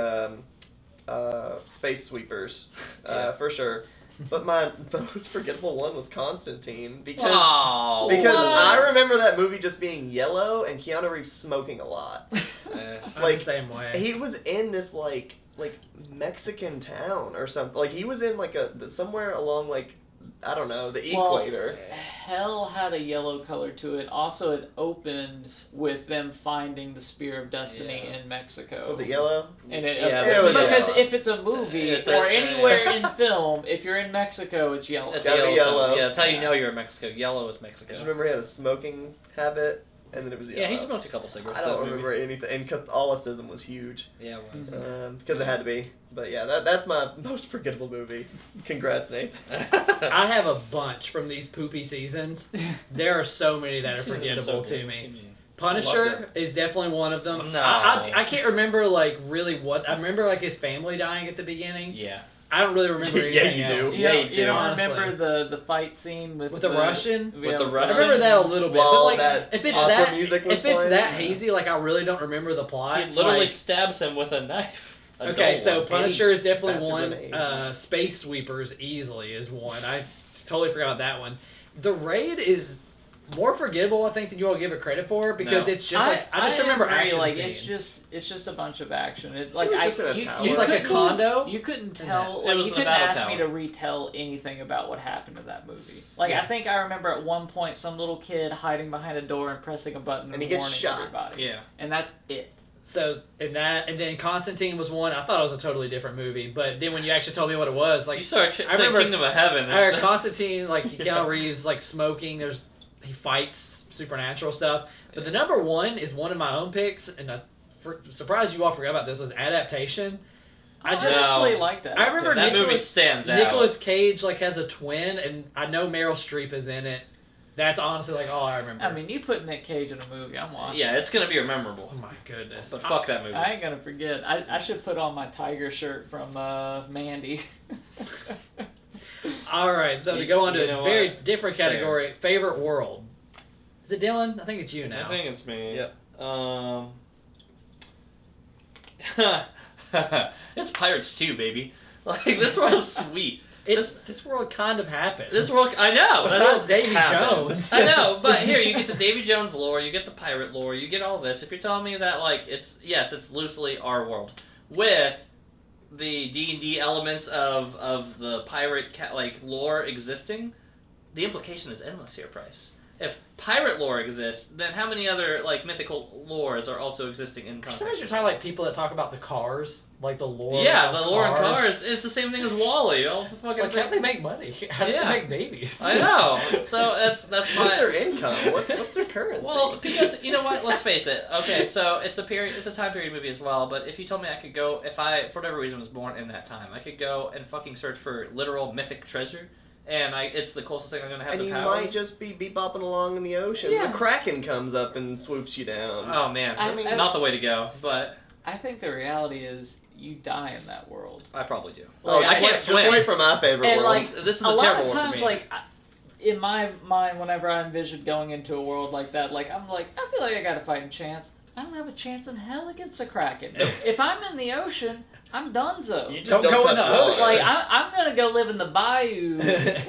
Space Sweepers, Yeah. for sure. But my most forgettable one was Constantine because Oh, because what? I remember that movie just being yellow and Keanu Reeves smoking a lot. I'm Like, the same way. He was in this like Mexican town or something. Like he was in like somewhere along like I don't know the Well, equator. Hell had a yellow color to it. Also, it opens with them finding the Spear of Destiny Yeah. in Mexico. Was it yellow? And it, Yeah, it was because yellow. if it's a movie It's or a- anywhere in film, if you're in Mexico, it's yellow. That's Gotta be yellow. yellow. Yeah, that's how you know you're in Mexico. Yellow is I Mexico. just remember he had a smoking habit and then it was yellow. Yeah, he smoked a couple cigarettes. I that don't movie. remember anything. And Catholicism was huge Yeah, it was. because it had to be. But yeah, that's my most forgettable movie. Congrats, Nate. I have a bunch from these poopy seasons. There are so many that are Season's forgettable so to good. me. Loved Punisher is definitely one of them. No. I can't remember like really what I remember like his family dying at the beginning. Yeah. I don't really remember Yeah, anything you do. else. Yeah, you do. don't Honestly. remember the fight scene with the Russian? Yeah, the I Russian? remember that a little bit, While but like that if it's opera that music was if it's playing? that hazy, like I really don't remember the plot. He literally Like, stabs him with a knife. A okay, dull so one. Punisher is definitely That's a one. grenade. Space Sweepers easily is one. I totally forgot about that one. The Raid is more forgettable, I think, than you all give it credit for because No. it's just like I just remember agree, action like scenes. it's just a bunch of action. It like was I just in a you, tower. you It's like a couldn't- condo. You couldn't And tell. that- Like, it was you in a couldn't battle ask me tower. to retell anything about what happened to that movie. Like Yeah. I think I remember at one point some little kid hiding behind a door and pressing a button And he and gets warning shot. everybody. Yeah. And that's it. So and then Constantine was one. I thought it was a totally different movie, but then when you actually told me what it was, like You start I saying remember- Kingdom of Heaven. I heard It's- Constantine, like Keanu Reeves, like smoking. He fights supernatural stuff. But the number one is one of my own picks, and surprised you all forgot about this. Was Adaptation. I just No. actually liked that. I remember that movie Nicolas- stands out. Nicolas Cage like has a twin, and I know Meryl Streep is in it. That's honestly like all I remember. I mean, you put Nick Cage in a movie, I'm watching. Yeah, it's gonna be oh memorable. my goodness. But fuck that movie. I ain't gonna forget. I should put on my tiger shirt from Mandy. All right, so to go on to You a know very what? different category, favorite world. Is it Dylan? I think it's you now. I think it's me. Yep. It's Pirates 2, baby. Like this world's sweet. This world kind of happened. This world, I know. Besides that's- Davy happened. Jones. I know, but here you get the Davy Jones lore, you get the pirate lore, you get all this. If you're telling me that like it's loosely our world with the D&D elements of the pirate like lore existing, the implication is endless here, Price. If pirate lore exists, then how many other like mythical lores are also existing in For some context? reason, you're talking like people that talk about the cars, like the lore. Yeah, of the lore in cars. It's the same thing as Wall-E. All the fucking Like, how do they make money? How do Yeah. they make babies? I know. So that's What's my. their income? What's their currency? Well, because you know what? Let's face it. Okay, so it's a time period movie as well. But if you told me I could go, if I for whatever reason was born in that time, I could go and fucking search for literal mythic treasure, and it's the closest thing I'm gonna have and to you powers. might just be bopping along in the ocean. Yeah. The Kraken comes up and swoops you down. Oh man, I mean, not the way to go. But I think the reality is you die in that world. I probably do. Oh, Like, I just, can't wait, swim. just wait for my favorite And world. like This is a a lot terrible of one for times, me. like in my mind, whenever I envision going into a world like that, like I'm like, I feel like I got a fighting chance. I don't have a chance in hell against a kraken. If I'm in the ocean, I'm donezo. you just Don't go in touch the water. ocean. Like I'm gonna go live in the bayou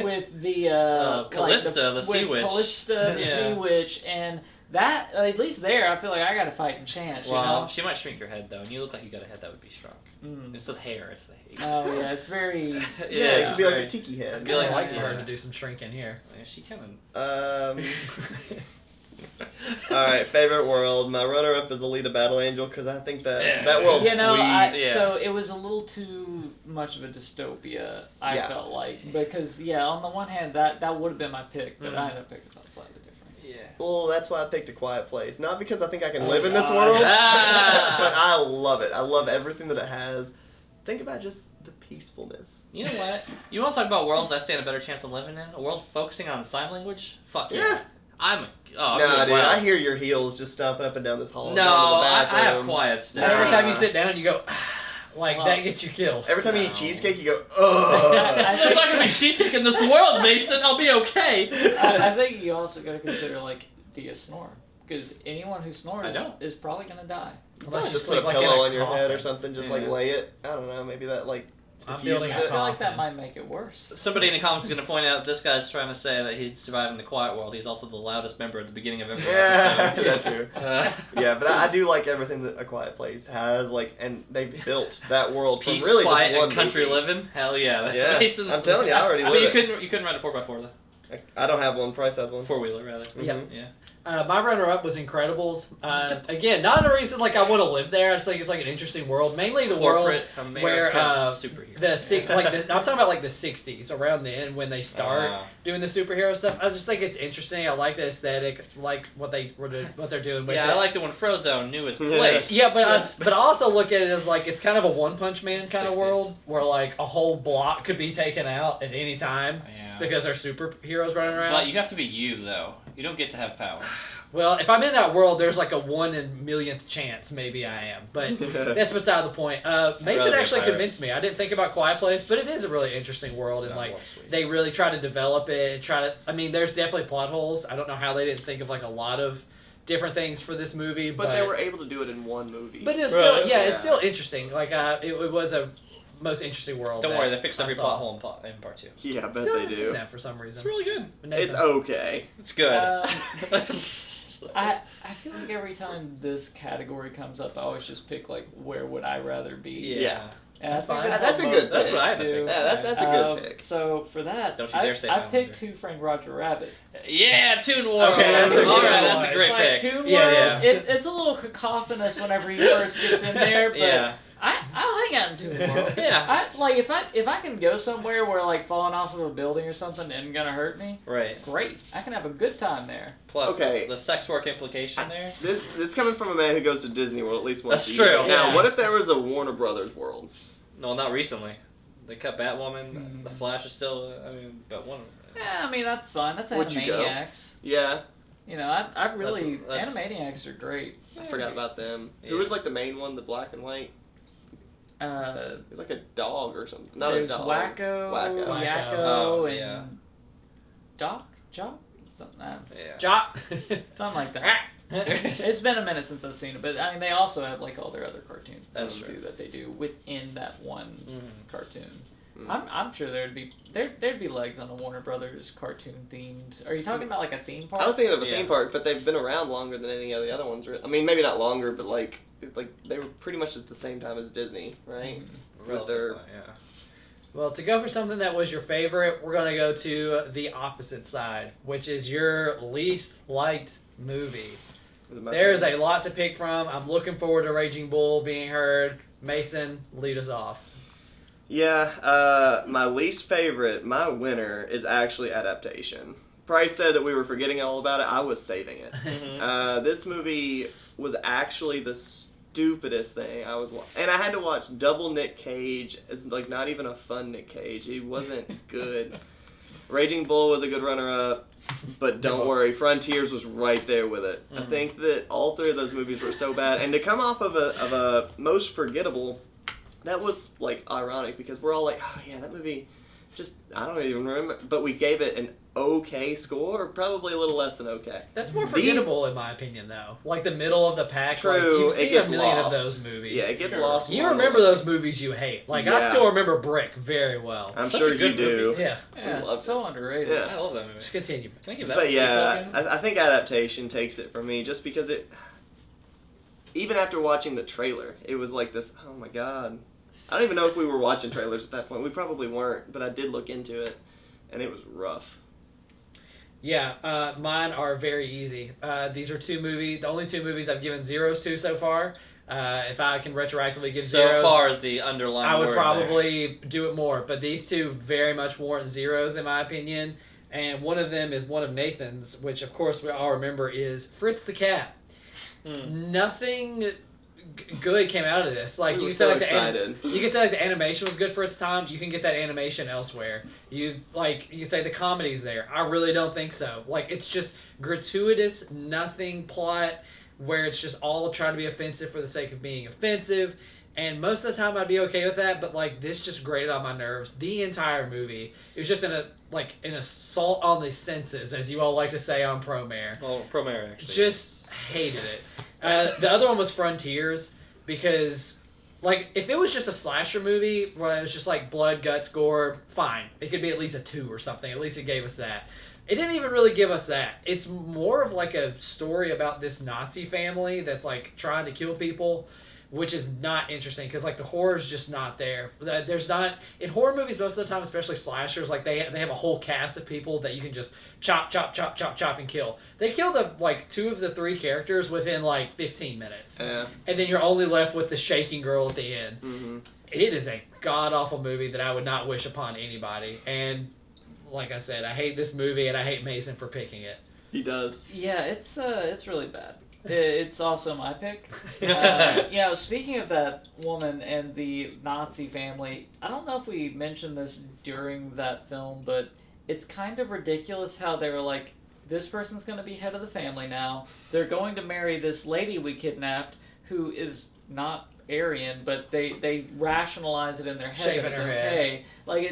with the Callista, the sea with witch. Callista, the Yeah. sea witch, and that at least there, I feel like I got a fighting chance. Well, You she might shrink your head though, and you look like you got a head that would be shrunk. know. It's the hair. It's the hair. Oh yeah, it's very. Yeah, Yeah, it could be like right. a tiki I'd head. really Yeah, like for yeah. her to do some shrinking here. Yeah, she can. Alright, favorite world. My runner-up is Alita Battle Angel because I think that Yeah. that world's You know, sweet. Yeah. so it was a little too much of a dystopia. I Yeah. felt like because on the one hand that would have been my pick, but Mhm. I ended up picking something slightly different. Yeah. Well, that's why I picked A Quiet Place. Not because I think I can live in this God. world, Ah. but I love it. I love everything that it has. Think about just the peacefulness. You know what? You want to talk about worlds I stand a better chance of living in? A world focusing on sign language? Fuck yeah. Yeah. I'm Nah, really dude, wild. I hear your heels just stomping up and down this hall. No, going to the I have bathroom. quiet And stuff. every time you Nah. sit down, you go, like Well, that gets you killed. Every time you No. eat cheesecake, you go, ugh. There's not gonna be cheesecake in this world, Mason. I'll be okay. I think you also got to consider like, do you snore? Because anyone who I snores don't. is probably gonna die. Unless you just put sleep a like in pillow a on your head or coffin. something, just like Yeah. lay it. I don't know, maybe that like I'm diffuses building I a it. feel like that coffin. might make it worse. Somebody in the comments is gonna point out this guy's trying to say that he'd survive in the quiet world. He's also the loudest member at the beginning of every Yeah, episode. that too. Uh, Yeah, but I do like everything that A Quiet Place has, like, and they've built that world from Peace, really quiet, just one and country movie. living. Hell yeah, that's Yeah, Mason's. I'm telling you, I already I mean, live you couldn't ride a 4x4 though. I don't have one. Price has one. 4-wheeler rather. Yeah. Mhm. Yeah. My runner-up was Incredibles. Again, not a reason like I want to live there. I just think it's like an interesting world. Mainly the world Corporate American where, superhero. I'm talking about like the '60s, around then when they start doing the superhero stuff. I just think it's interesting. I like the aesthetic, like what they're doing with Yeah, it. I liked it when Frozone knew his Yeah. place. Yeah, but I also look at it as like it's kind of a One Punch Man kind of 60s. world where like a whole block could be taken out at any time Yeah. because there's superheroes running around. But you have to be you though. You don't get to have powers. Well, if I'm in that world, there's like a 1 in a millionth chance maybe I am. But that's beside the point. Mason rather be a actually pirate. convinced me. I didn't think about Quiet Place, but it is a really interesting world, and That like was sweet. they really try to develop it and try to. I mean, there's definitely plot holes. I don't know how they didn't think of like a lot of different things for this movie, But they were able to do it in one movie. But it's Really? still, it's still interesting. Like it was a most interesting world. Don't that worry, they fixed I every saw. plot hole in part 2. yeah, I bet Still they haven't seen do. that for some reason. It's really good. But Nathan- It's okay. It's good. I feel like every time this category comes up, I always just pick like where would I rather be. Yeah. And I That's think fine. That's what a good most That's of what us I had to do. pick. Yeah, that's a good pick. So for that, Don't you dare say I Highlander. picked Who Framed Roger Rabbit. Yeah, Toon World. Okay, that's a good Alright, one. that's a great Like, pick. Toon Yeah, World, yeah. it's a little cacophonous whenever he first gets in there, but Yeah. I'll hang out in Toon World. Yeah. If I can go somewhere where like falling off of a building or something isn't gonna hurt me, Right. great. I can have a good time there. Plus, Okay. the sex work implication there. This coming from a man who goes to Disney World at least once That's a year. true. Now, Yeah. what if there was a Warner Brothers world? No, not recently. They cut Batwoman. Hmm. The Flash is still. I mean, but one. Yeah, I mean that's fine. That's Would you go? Animaniacs. Yeah, You know, I really That's- Animaniacs are great. I forgot about them. Yeah. Who was like the main one, the black and white? Uh, It was like a dog or something. Not there's a dog. Wacko, Wacko. Yakko, Oh, and yeah. Jock, something, Yeah. Jock. something like that. It's been a minute since I've seen it, but I mean they also have like all their other cartoons That's too true. that they do within that one Mhm. cartoon. Mm. I'm sure there'd be legs on a Warner Brothers cartoon themed. Are you talking about like a theme park? I was thinking of a Yeah. theme park, but they've been around longer than any of the other ones. I mean, maybe not longer, but like they were pretty much at the same time as Disney, right? With their Relatively, yeah. Well, to go for something that was your favorite, we're going to go to the opposite side, which is your least liked movie. There's a lot to pick from. I'm looking forward to Raging Bull being heard. Mason, lead us off. Yeah, my least favorite, my winner is actually Adaptation. Price said that we were forgetting all about it. I was saving it. Mhm. This movie was actually the stupidest thing I was and I had to watch double Nick Cage. It's like not even a fun Nick Cage. He wasn't good. Raging Bull was a good runner-up, but don't worry, Frontiers was right there with it. I Mhm. think that all three of those movies were so bad, and to come off of a most forgettable, that was like ironic because we're all like, oh yeah, that movie, just I don't even remember, but we gave it an okay score, or probably a little less than okay. That's more These- forgettable in my opinion, though. Like the middle of the pack. Like, True, you've it seen a gets million lost. of those movies. Yeah, it gets Sure. lost. You along the remember way. those movies you hate. Like, I Yeah. still remember Brick very well. I'm Such sure a good you do. movie. Yeah. Yeah, love it's so underrated. Yeah. I love that movie. Just continue. Can I give that But a yeah, sequel again? I think adaptation takes it from me just because it. Even after watching the trailer, it was like this. Oh my god! I don't even know if we were watching trailers at that point. We probably weren't, but I did look into it, and it was rough. Yeah, mine are very easy. These are the only two movies I've given zeros to so far. If I can retroactively give So zeros, far as the underlying I would word probably do it more. But these two very much warrant zeros in my opinion. And one of them is one of Nathan's, which of course we all remember is Fritz the Cat. there. Nothing good came out of this. Like We you were said, so like excited. you can say like the animation was good for its time. You can get that animation elsewhere. You say the comedy's there. I really don't think so. Like it's just gratuitous, nothing plot where it's just all trying to be offensive for the sake of being offensive. And most of the time I'd be okay with that, but like this just grated on my nerves. The entire movie, it was just an assault on the senses, as you all like to say on Promare. Well, Promare actually. Just hated it. The other one was Frontiers because, like, if it was just a slasher movie where it was just like blood, guts, gore, fine. It could be at least a 2 or something. At least it gave us that. It didn't even really give us that. It's more of like a story about this Nazi family that's like trying to kill people, which is not interesting because like the horror's just not there. There's not in horror movies most of the time, especially slashers. Like they have a whole cast of people that you can just chop, and kill. They kill the like 2 of the 3 characters within like 15 minutes, Yeah. and then you're only left with the shaking girl at the end. Mm-hmm. It is a god awful movie that I would not wish upon anybody. And like I said, I hate this movie and I hate Mason for picking it. He does. Yeah, it's really bad. It's also my pick. Speaking of that woman and the Nazi family, I don't know if we mentioned this during that film, but it's kind of ridiculous how they were like, this person's going to be head of the family now. They're going to marry this lady we kidnapped who is not Aryan, but they rationalize it in their head Shaving that it's her okay. Like,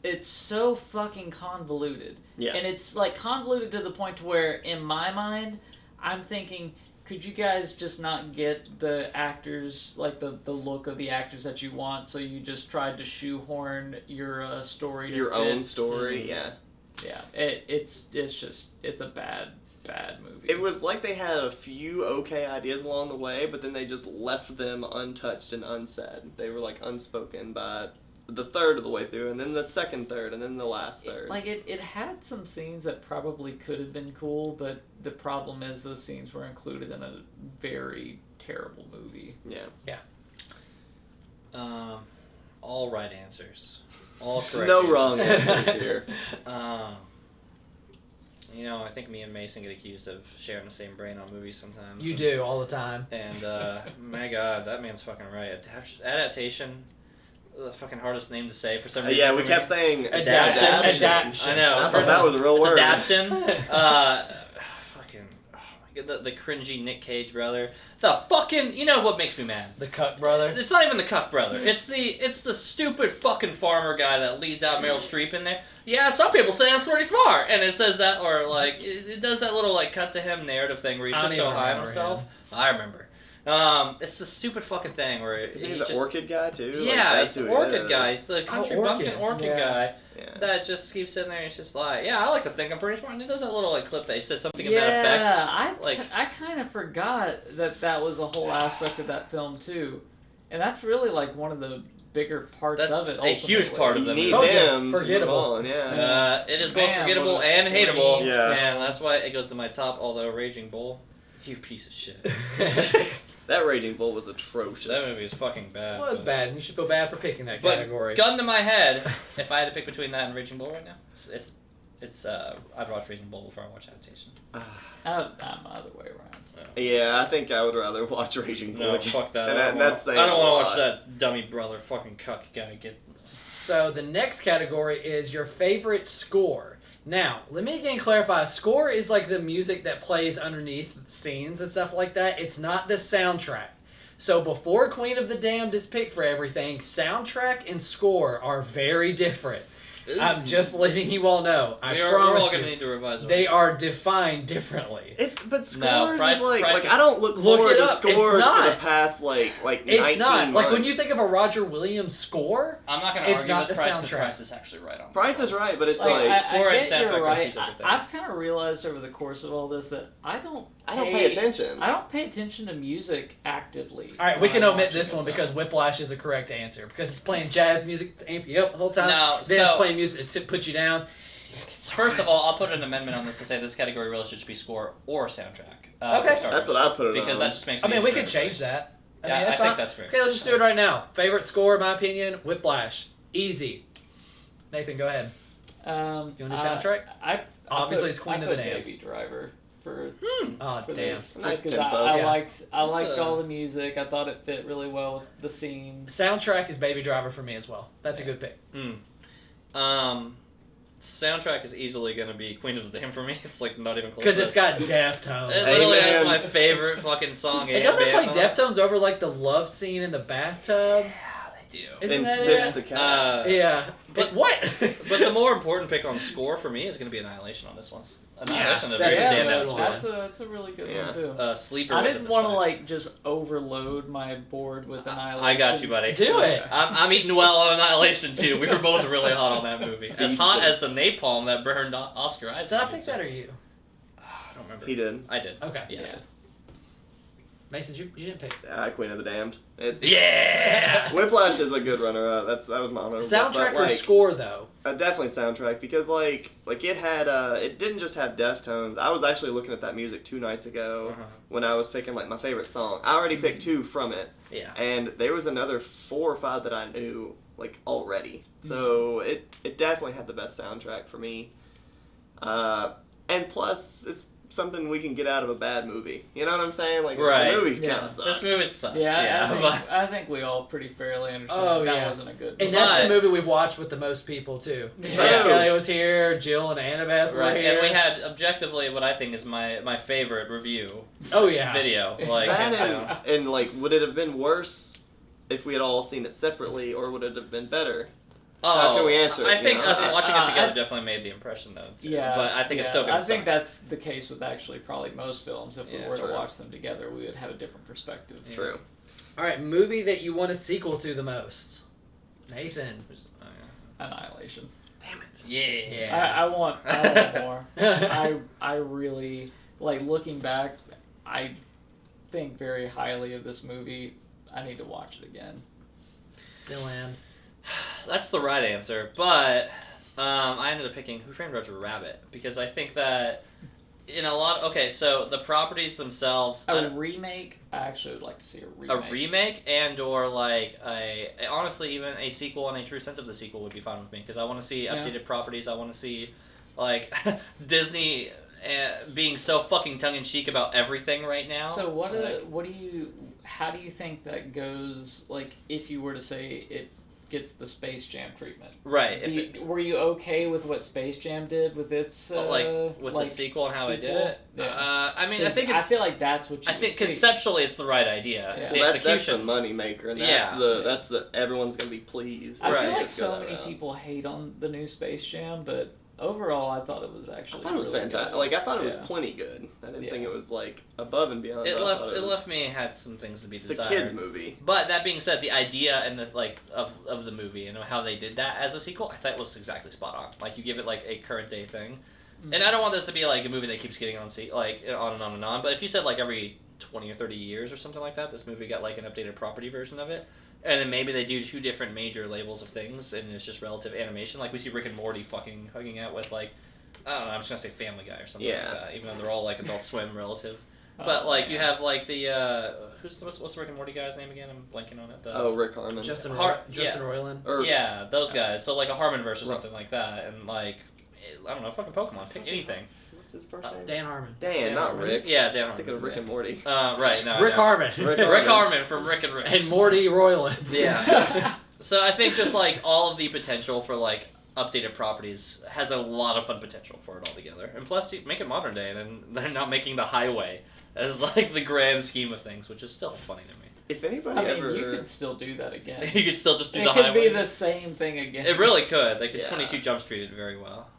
it's so fucking convoluted. Yeah. And it's like convoluted to the point to where, in my mind, I'm thinking, could you guys just not get the actors, like the look of the actors that you want, so you just tried to shoehorn your story to Your fit? own story, yeah. Yeah, it's a bad movie. It was like they had a few okay ideas along the way, but then they just left them untouched and unsaid. They were like unspoken by the third of the way through, and then the second third, and then the last third. It had some scenes that probably could have been cool, but the problem is those scenes were included in a very terrible movie. Yeah. All right answers. All correct. No answers. wrong answers here. I think me and Mason get accused of sharing the same brain on movies sometimes. You do all the time. And my God, that man's fucking right. Adaptation, the fucking hardest name to say for some reason. Yeah, for we me. kept saying Adaption. adaptation. I know. I thought that was a real It's word. adaption. Fucking. Oh my God, the cringy Nick Cage brother. The fucking. You know what makes me mad? The Cuck brother. It's not even the cuck brother. It's the stupid fucking farmer guy that leads out Meryl Streep in there. Yeah, some people say that's pretty smart, and it says that, or like it does that little like cut to him narrative thing where he's I just don't so even high on remember himself. him. I remember. It's the stupid fucking thing where Isn't he he the just, orchid guy too? Like, yeah, that's he's the who he orchid is. guy. He's the country bumpkin orchids, orchid yeah. guy Yeah. that just keeps sitting there and he's just like, yeah, I like to think I'm pretty smart. And he does that little like clip that he says something of that effect. Like- I kind of forgot that was a whole aspect of that film too, and that's really like one of the bigger parts That's of it. a huge ultimately. part of You the need Told movie. you, him to forgettable. move on, yeah. It is both Man, forgettable what a and hateable, strange Yeah. and that's why it goes to my top. Although Raging Bull, you piece of shit. That Raging Bull was atrocious. That movie is fucking bad. Well, it's bad, and you should feel bad for picking that But category. gun to my head, if I had to pick between that and Raging Bull right now, I'd watch Raging Bull before I watch Adaptation. I'm the other way around. Yeah, I think I would rather watch Raging Bull. No, again. fuck that. And I don't that's wanna- saying I don't a want to lot. watch that dummy brother fucking cuck guy get. So the next category is your favorite score. Now, let me again clarify. Score is like the music that plays underneath scenes and stuff like that. It's not the soundtrack. So before Queen of the Damned is picked for everything, soundtrack and score are very different. I'm just letting you all know. I we're all promise going to you, need to revise they those. are defined differently. But scores No, Price- is like, Price- I don't look Look forward it to up. It's scores for not. the past like It's 19 not months. like when you think of a Roger Williams score. I'm not going to It's argue not with the Price, but soundtrack. Price is actually right on this Price one. is right, but it's Like, like Score I and get soundtrack you're are right. two separate I've things. kind of realized over the course of all this that I don't pay attention. I don't pay attention to music actively. All right, we when can I'm omit watching this a one film. because Whiplash is the correct answer because it's playing jazz music to amp you up the whole time. No, then it's so- playing music to put you down. First of all, I'll put an amendment on this to say this category really should just be score or soundtrack. Okay. for starters, That's what I put it because on. that just makes. I it mean, easier we for could change everybody. that. Yeah, mean, I that's think fine. that's fair. Okay, let's just do it right now. Favorite score, in my opinion, Whiplash. Easy. Nathan, go ahead. You want to do soundtrack? Obviously, it's Queen I of the put Damned. Baby Driver for Oh, for damn. this. Nice Just 'cause tempo. I Yeah. liked That's all the music. I thought it fit really well with the scene. Soundtrack is Baby Driver for me as well. That's a good pick. Soundtrack is easily going to be Queen of the Damned for me. It's like not even close. Because it's got Deftones. It literally Amen. has my favorite fucking song. And don't they play Band. Deftones over like the love scene in the bathtub? Yeah, they do. Isn't and that Fitz it? the cat. Yeah. But what? But the more important pick on score for me is going to be Annihilation on this one. Annihilation, a very that's a standout good score. one. That's a really good Yeah. one too. Sleeper. I with didn't the want to side. like just overload my board with Annihilation. I got you, buddy. Do it. I'm eating well on Annihilation too. We were both really hot on that movie. As hot Feasted. as the napalm that burned Oscar Isaac. Did I pick that or you? I don't remember. He did. I did. Okay. Yeah. Mason, you didn't pick. Queen of the Damned. It's Yeah. Whiplash is a good runner-up. That was my honorable. Soundtrack but, or like, score though? definitely soundtrack because like it had it didn't just have Deftones. I was actually looking at that music 2 nights ago when I was picking like my favorite song. I already picked 2 from it, Yeah. and there was another 4 or 5 that I knew like already. So it definitely had the best soundtrack for me. And plus it's something we can get out of a bad movie. You know what I'm saying? Like Right. the movie Yeah. kind of sucks. This movie sucks. Yeah, but I think we all pretty fairly understand Oh, that yeah. wasn't a good And movie. that's But- the movie we've watched with the most people too. It's Yeah. like Kelly was here, Jill and Annabeth were right. here. And we had objectively what I think is my favorite review Oh yeah. video. Like That hands down. and like, would it have been worse if we had all seen it separately, or would it have been better? How can we answer it, I you think know? us watching it together I- definitely made the impression though. Too. Yeah, But I think it's yeah, still gonna I think suck. that's the case with actually probably most films. If we Yeah, were to true. watch them together, we would have a different perspective. Yeah. True. All right, movie that you want a sequel to the most, Nathan. Oh, yeah. Annihilation. Damn it. Yeah. Yeah. I want more. I really like looking back. I think very highly of this movie. I need to watch it again. Dylan. That's the right answer, but I ended up picking Who Framed Roger Rabbit because I think that in a lot. Okay, so the properties themselves, A remake. I actually would like to see a remake. a remake and or like honestly even a sequel in a true sense of the sequel would be fine with me because I want to see Yeah. updated properties. I want to see like Disney being so fucking tongue in cheek about everything right now. So Like, how do you think that goes? Like, if you were to say it gets the Space Jam treatment, right? If it, were you okay with what Space Jam did with its the sequel and how I did sequel? it. Yeah. I mean, I think I it's. feel like that's what you I think would see. conceptually it's the right idea. Yeah. The Well, that's the execution. money maker, and that's Yeah. that's the everyone's gonna be pleased. I Right. feel like Let's go so that many route. people hate on the new Space Jam, but overall, I thought it was I actually. thought it was really fantastic. good. Like I thought it was Yeah. plenty good. I didn't Yeah. think it was like above and beyond. It I left thought it was- left me had some things to be It's a desired. kids movie. But that being said, the idea and the of the movie and how they did that as a sequel, I thought was exactly spot on. Like you give it like a current day thing, and I don't want this to be like a movie that keeps getting on on and on and on. But if you said like every 20 or 30 years or something like that, this movie got like an updated property version of it, and then maybe they do 2 different major labels of things, and it's just relative animation. Like we see Rick and Morty fucking hugging out with like. I don't know. I'm just gonna say Family Guy or something Yeah. like that, even though they're all like Adult Swim relative. Oh, But like you yeah. have like the what's the Rick and Morty guy's name again? I'm blanking on it. Oh, Rick Harmon. Justin Yeah. Roiland. Or- Yeah, those guys. So like a Harmonverse or Right. something like that, and like I don't know, fucking Pokemon. Pick anything. What's his first name? Dan Harmon. Dan, not Rick. Yeah, I Dan was thinking of Harmon. Rick and Morty. Right, no. Rick no. Harmon. Rick Harmon from Rick and Rick. And Morty Roiland. Yeah. So I think just like all of the potential for like updated properties has a lot of fun potential for it all together. And plus, you make it modern day, and then they're not making the highway as like the grand scheme of things, which is still funny to me. If anybody I mean, ever, you could still do that again. You could still just do It the could highway. be the same thing again. It really could. They could Yeah. 22 Jump Street it very well.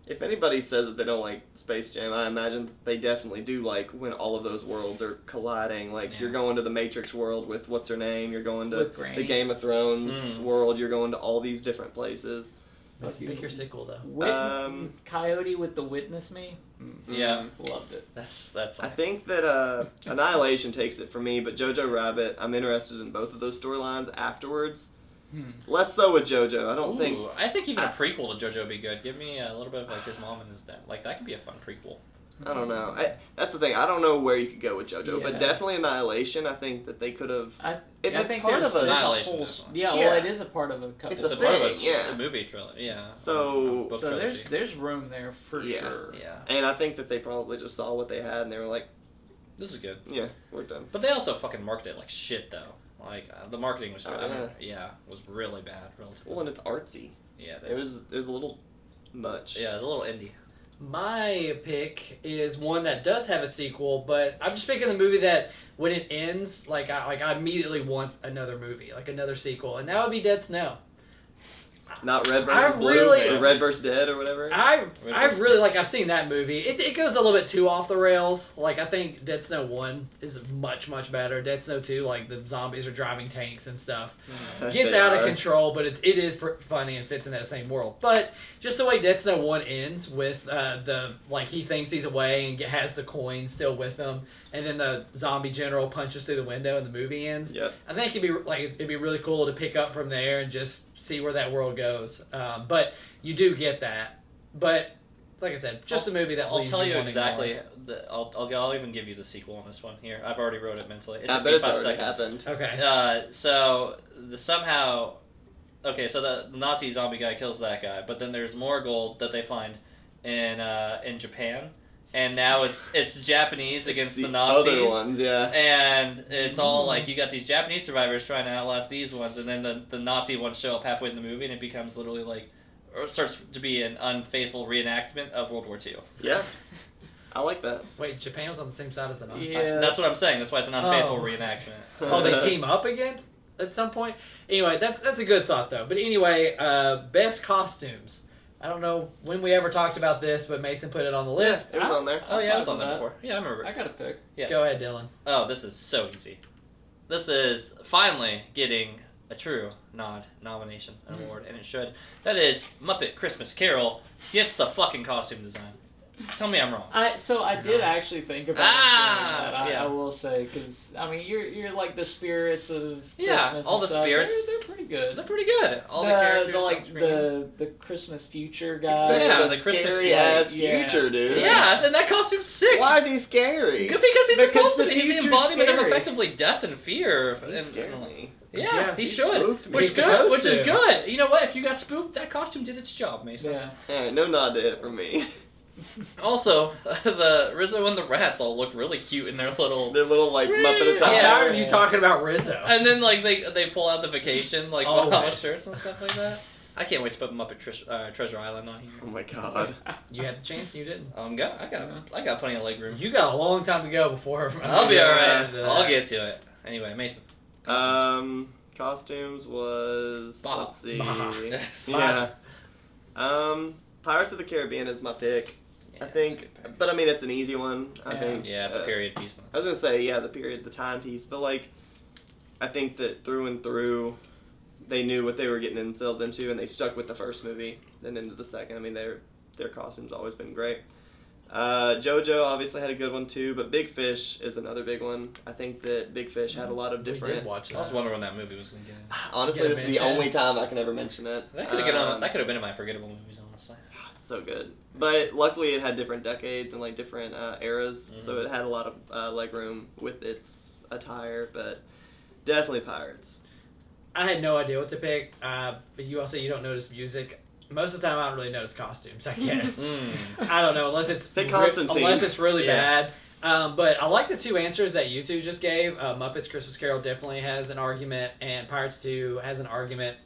if anybody says that they don't like Space Jam, I imagine they definitely do like when all of those worlds are colliding. Like Yeah. you're going to the Matrix world with what's her name. You're going to With Granny. the Game of Thrones Mm. world. You're going to all these different places. Pick your sequel though. Coyote with the Witness Me. Yeah. Loved it. That's. I think that Annihilation takes it for me, but Jojo Rabbit, I'm interested in both of those storylines afterwards. Less so with Jojo. I don't think. Ooh, I think even a prequel to JoJo would be good. Give me a little bit of like his mom and his dad. Like that could be a fun prequel. I don't know. That's the thing. I don't know where you could go with JoJo, Yeah. but definitely Annihilation. I think that they could have. I It's think part there's of a- a Annihilation, whole. definitely. Yeah, Yeah. well, it is a part of a. It's It's a a part of a, thing, yeah. a movie trilogy. Yeah. So- a book So trilogy. there's room there for Yeah. sure. Yeah. And I think that they probably just saw what they had and they were like, This is good. yeah, we're done. But they also fucking marketed it like shit though. Like the marketing was. Oh, I mean, yeah. was really bad. Relatively. Well, and it's artsy. Yeah. It was a little much. Yeah, it was a little indie. My pick is one that does have a sequel, but I'm just picking the movie that when it ends, I immediately want another movie, like another sequel, and that would be Dead Snow. Not Red I versus Blue, really- or Red versus Dead or whatever. I really I've seen that movie. It goes a little bit too off the rails. Like I think Dead Snow 1 is much better. Dead Snow 2, like the zombies are driving tanks and stuff. Gets They out of are. control, but it is funny and fits in that same world. But just the way Dead Snow 1 ends with he thinks he's away and has the coin still with him, and then the zombie general punches through the window and the movie ends. Yep. I think it'd be really cool to pick up from there and just see where that world goes. But you do get that. But like I said, just a movie that I'll leaves tell you wanting exactly. more. I'll even give you the sequel on this one here. I've already wrote it mentally. It I took bet me it's 5 already seconds. happened. Okay. So somehow, okay, so the Nazi zombie guy kills that guy, but then there's more gold that they find in Japan, and now it's Japanese against the Nazis. Other ones, yeah. And it's all like you got these Japanese survivors trying to outlast these ones, and then the Nazi ones show up halfway in the movie, and it becomes literally like, or it starts to be an unfaithful reenactment of World War II. Yeah. I like that. Wait, Japan was on the same side as the Nazis? Yeah. That's what I'm saying. That's why it's an unfaithful Oh. reenactment. Oh, they team up again at some point? Anyway, that's a good thought, though. But anyway, best costumes. I don't know when we ever talked about this, but Mason put it on the list. It was on there. Oh yeah, I was on that. that before. Yeah, I remember. I got a pick. Yeah. Go ahead, Dylan. Oh, this is so easy. This is finally getting a true nomination, an award, and it should. That is Muppet Christmas Carol gets the fucking costume design. Tell me I'm wrong. I did actually think about Ah, that. yeah. I will say, because I mean, you're like the spirits of Yeah, Christmas all and the stuff. spirits. They're pretty good. They're pretty good. All the characters. like on screen. the Christmas future guy. Except Yeah, for the Christmas scary tree. ass Yeah. future, dude. Yeah, and that costume's sick. Why is he scary? Good because he's Because supposed to the be. He's the future's embodiment of scary. effectively death and fear. He and, scared me. Yeah, he He should. spooked me. Which He's good. supposed Which is to. good. You know what? If you got spooked, that costume did its job, Mason. Yeah. Alright, no nod to it from me. Also, the Rizzo and the rats all look really cute in their little. Their little like Muppet I'm attire. Yeah. tired of you talking about Rizzo. And then like they pull out the vacation like Always. Bahamas shirts and stuff like that. I can't wait to put Muppet Treasure Island on here. Oh my god. You had the chance, and you didn't. I got plenty of leg room. You got a long time to go before. I'll be all right. into I'll that. get to it. Anyway, Mason. Costumes was Bah. let's see. Bah. Yeah. Pirates of the Caribbean is my pick. Yeah, I it's a think, good pick. but I mean it's an easy one. I think. Yeah, it's a period piece. I was gonna say the period, the timepiece, but like, I think that through and through, they knew what they were getting themselves into, and they stuck with the first movie, then into the second. I mean, their costumes always been great. JoJo obviously had a good one too, but Big Fish is another big one. I think that Big Fish had a lot of We did different. watch I was that. wondering when that movie was gonna get. Honestly, Get a this is the mention. only time I can ever mention it. That could have that could have been in my forgettable movies, honestly. It's so good, but luckily it had different decades and like different eras, Mhm. so it had a lot of leg room with its attire. But definitely Pirates. I had no idea what to pick. But you also you don't notice music. Most of the time, I don't really notice costumes. I guess Mm. I don't know unless it's Pick Constantine. unless it's really Yeah. bad. But I like the two answers that you two just gave. Muppets Christmas Carol definitely has an argument, and Pirates 2 has an argument.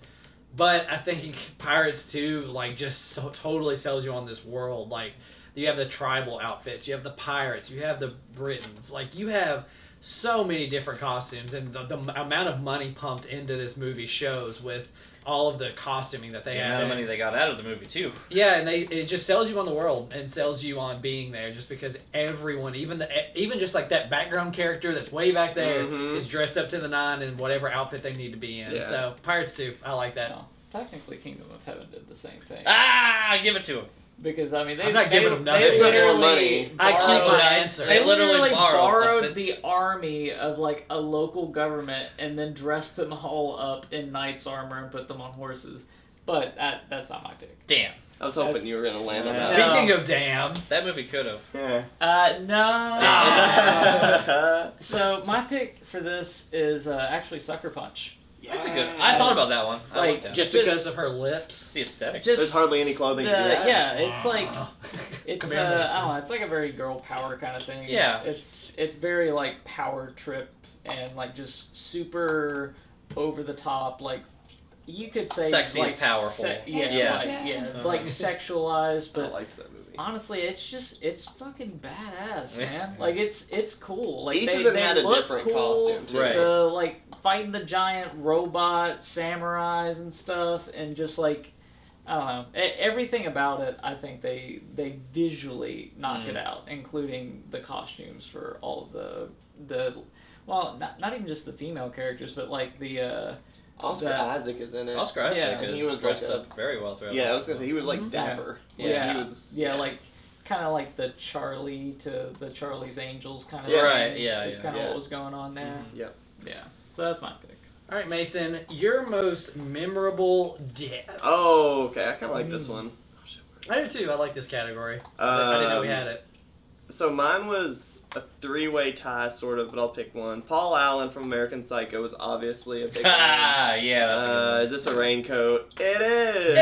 But I think Pirates 2 like just totally sells you on this world. Like you have the tribal outfits, you have the pirates, you have the Britons, like you have so many different costumes, and the amount of money pumped into this movie shows with all of the costuming that they The have. amount of money they got out of the movie too. Yeah, and it just sells you on the world and sells you on being there, just because everyone, even just like that background character that's way back there, Mhm. is dressed up to the nine in whatever outfit they need to be in. Yeah. So Pirates 2, I like that. No, technically, Kingdom of Heaven did the same thing. Ah, give it to him. Because I mean, I'm not giving them nothing. They They've got more literally money. I keep borrowed- my They answer. They literally literally borrowed it. the army of like a local government and then dressed them all up in knights armor and put them on horses. But that's not my pick. Damn, I was hoping That's- you were gonna land on Yeah. that. Speaking of damn, that movie could have. Yeah. No. So my pick for this is actually Sucker Punch. That's a good. I thought about that one. I Like, like that. just Just- because of her lips. It's the aesthetic. Just There's hardly any clothing to do that. Yeah, it's like it's Come here, I Nathan. don't know, it's like a very girl power kind of thing. Yeah. It's very like power trip and like just super over the top, like you could say Sexy is like powerful. yeah, Yes. like sexualized, I but liked that movie. honestly, it's fucking badass, man. Like it's cool. Like Each they, of them they had a look different cool. costume too. Right. The like fighting the giant robot samurais and stuff, and just like I don't know, everything about it. I think they visually knocked it out, including the costumes for all of the well, not even just the female characters, but like the Oscar that- Isaac is in it. Oscar Isaac Yeah, and he is was dressed like a- up very well throughout. Yeah, I this was gonna say he was like Mhm. dapper. yeah, Like, he was, like kind of like the Charlie to the Charlie's Angels kind of Yeah. Right, thing. yeah, It's yeah. kind of Yeah. what was going on there. Yeah. Yeah, so that's my pick. All right, Mason, your most memorable death. Oh, okay. I kind of like this one. I do too. I like this category. I didn't know we had it. So mine was a three-way tie, sort of, but I'll pick one. Paul Allen from American Psycho was obviously a big one. Ah, yeah. That's a good one. Is this a raincoat? It is.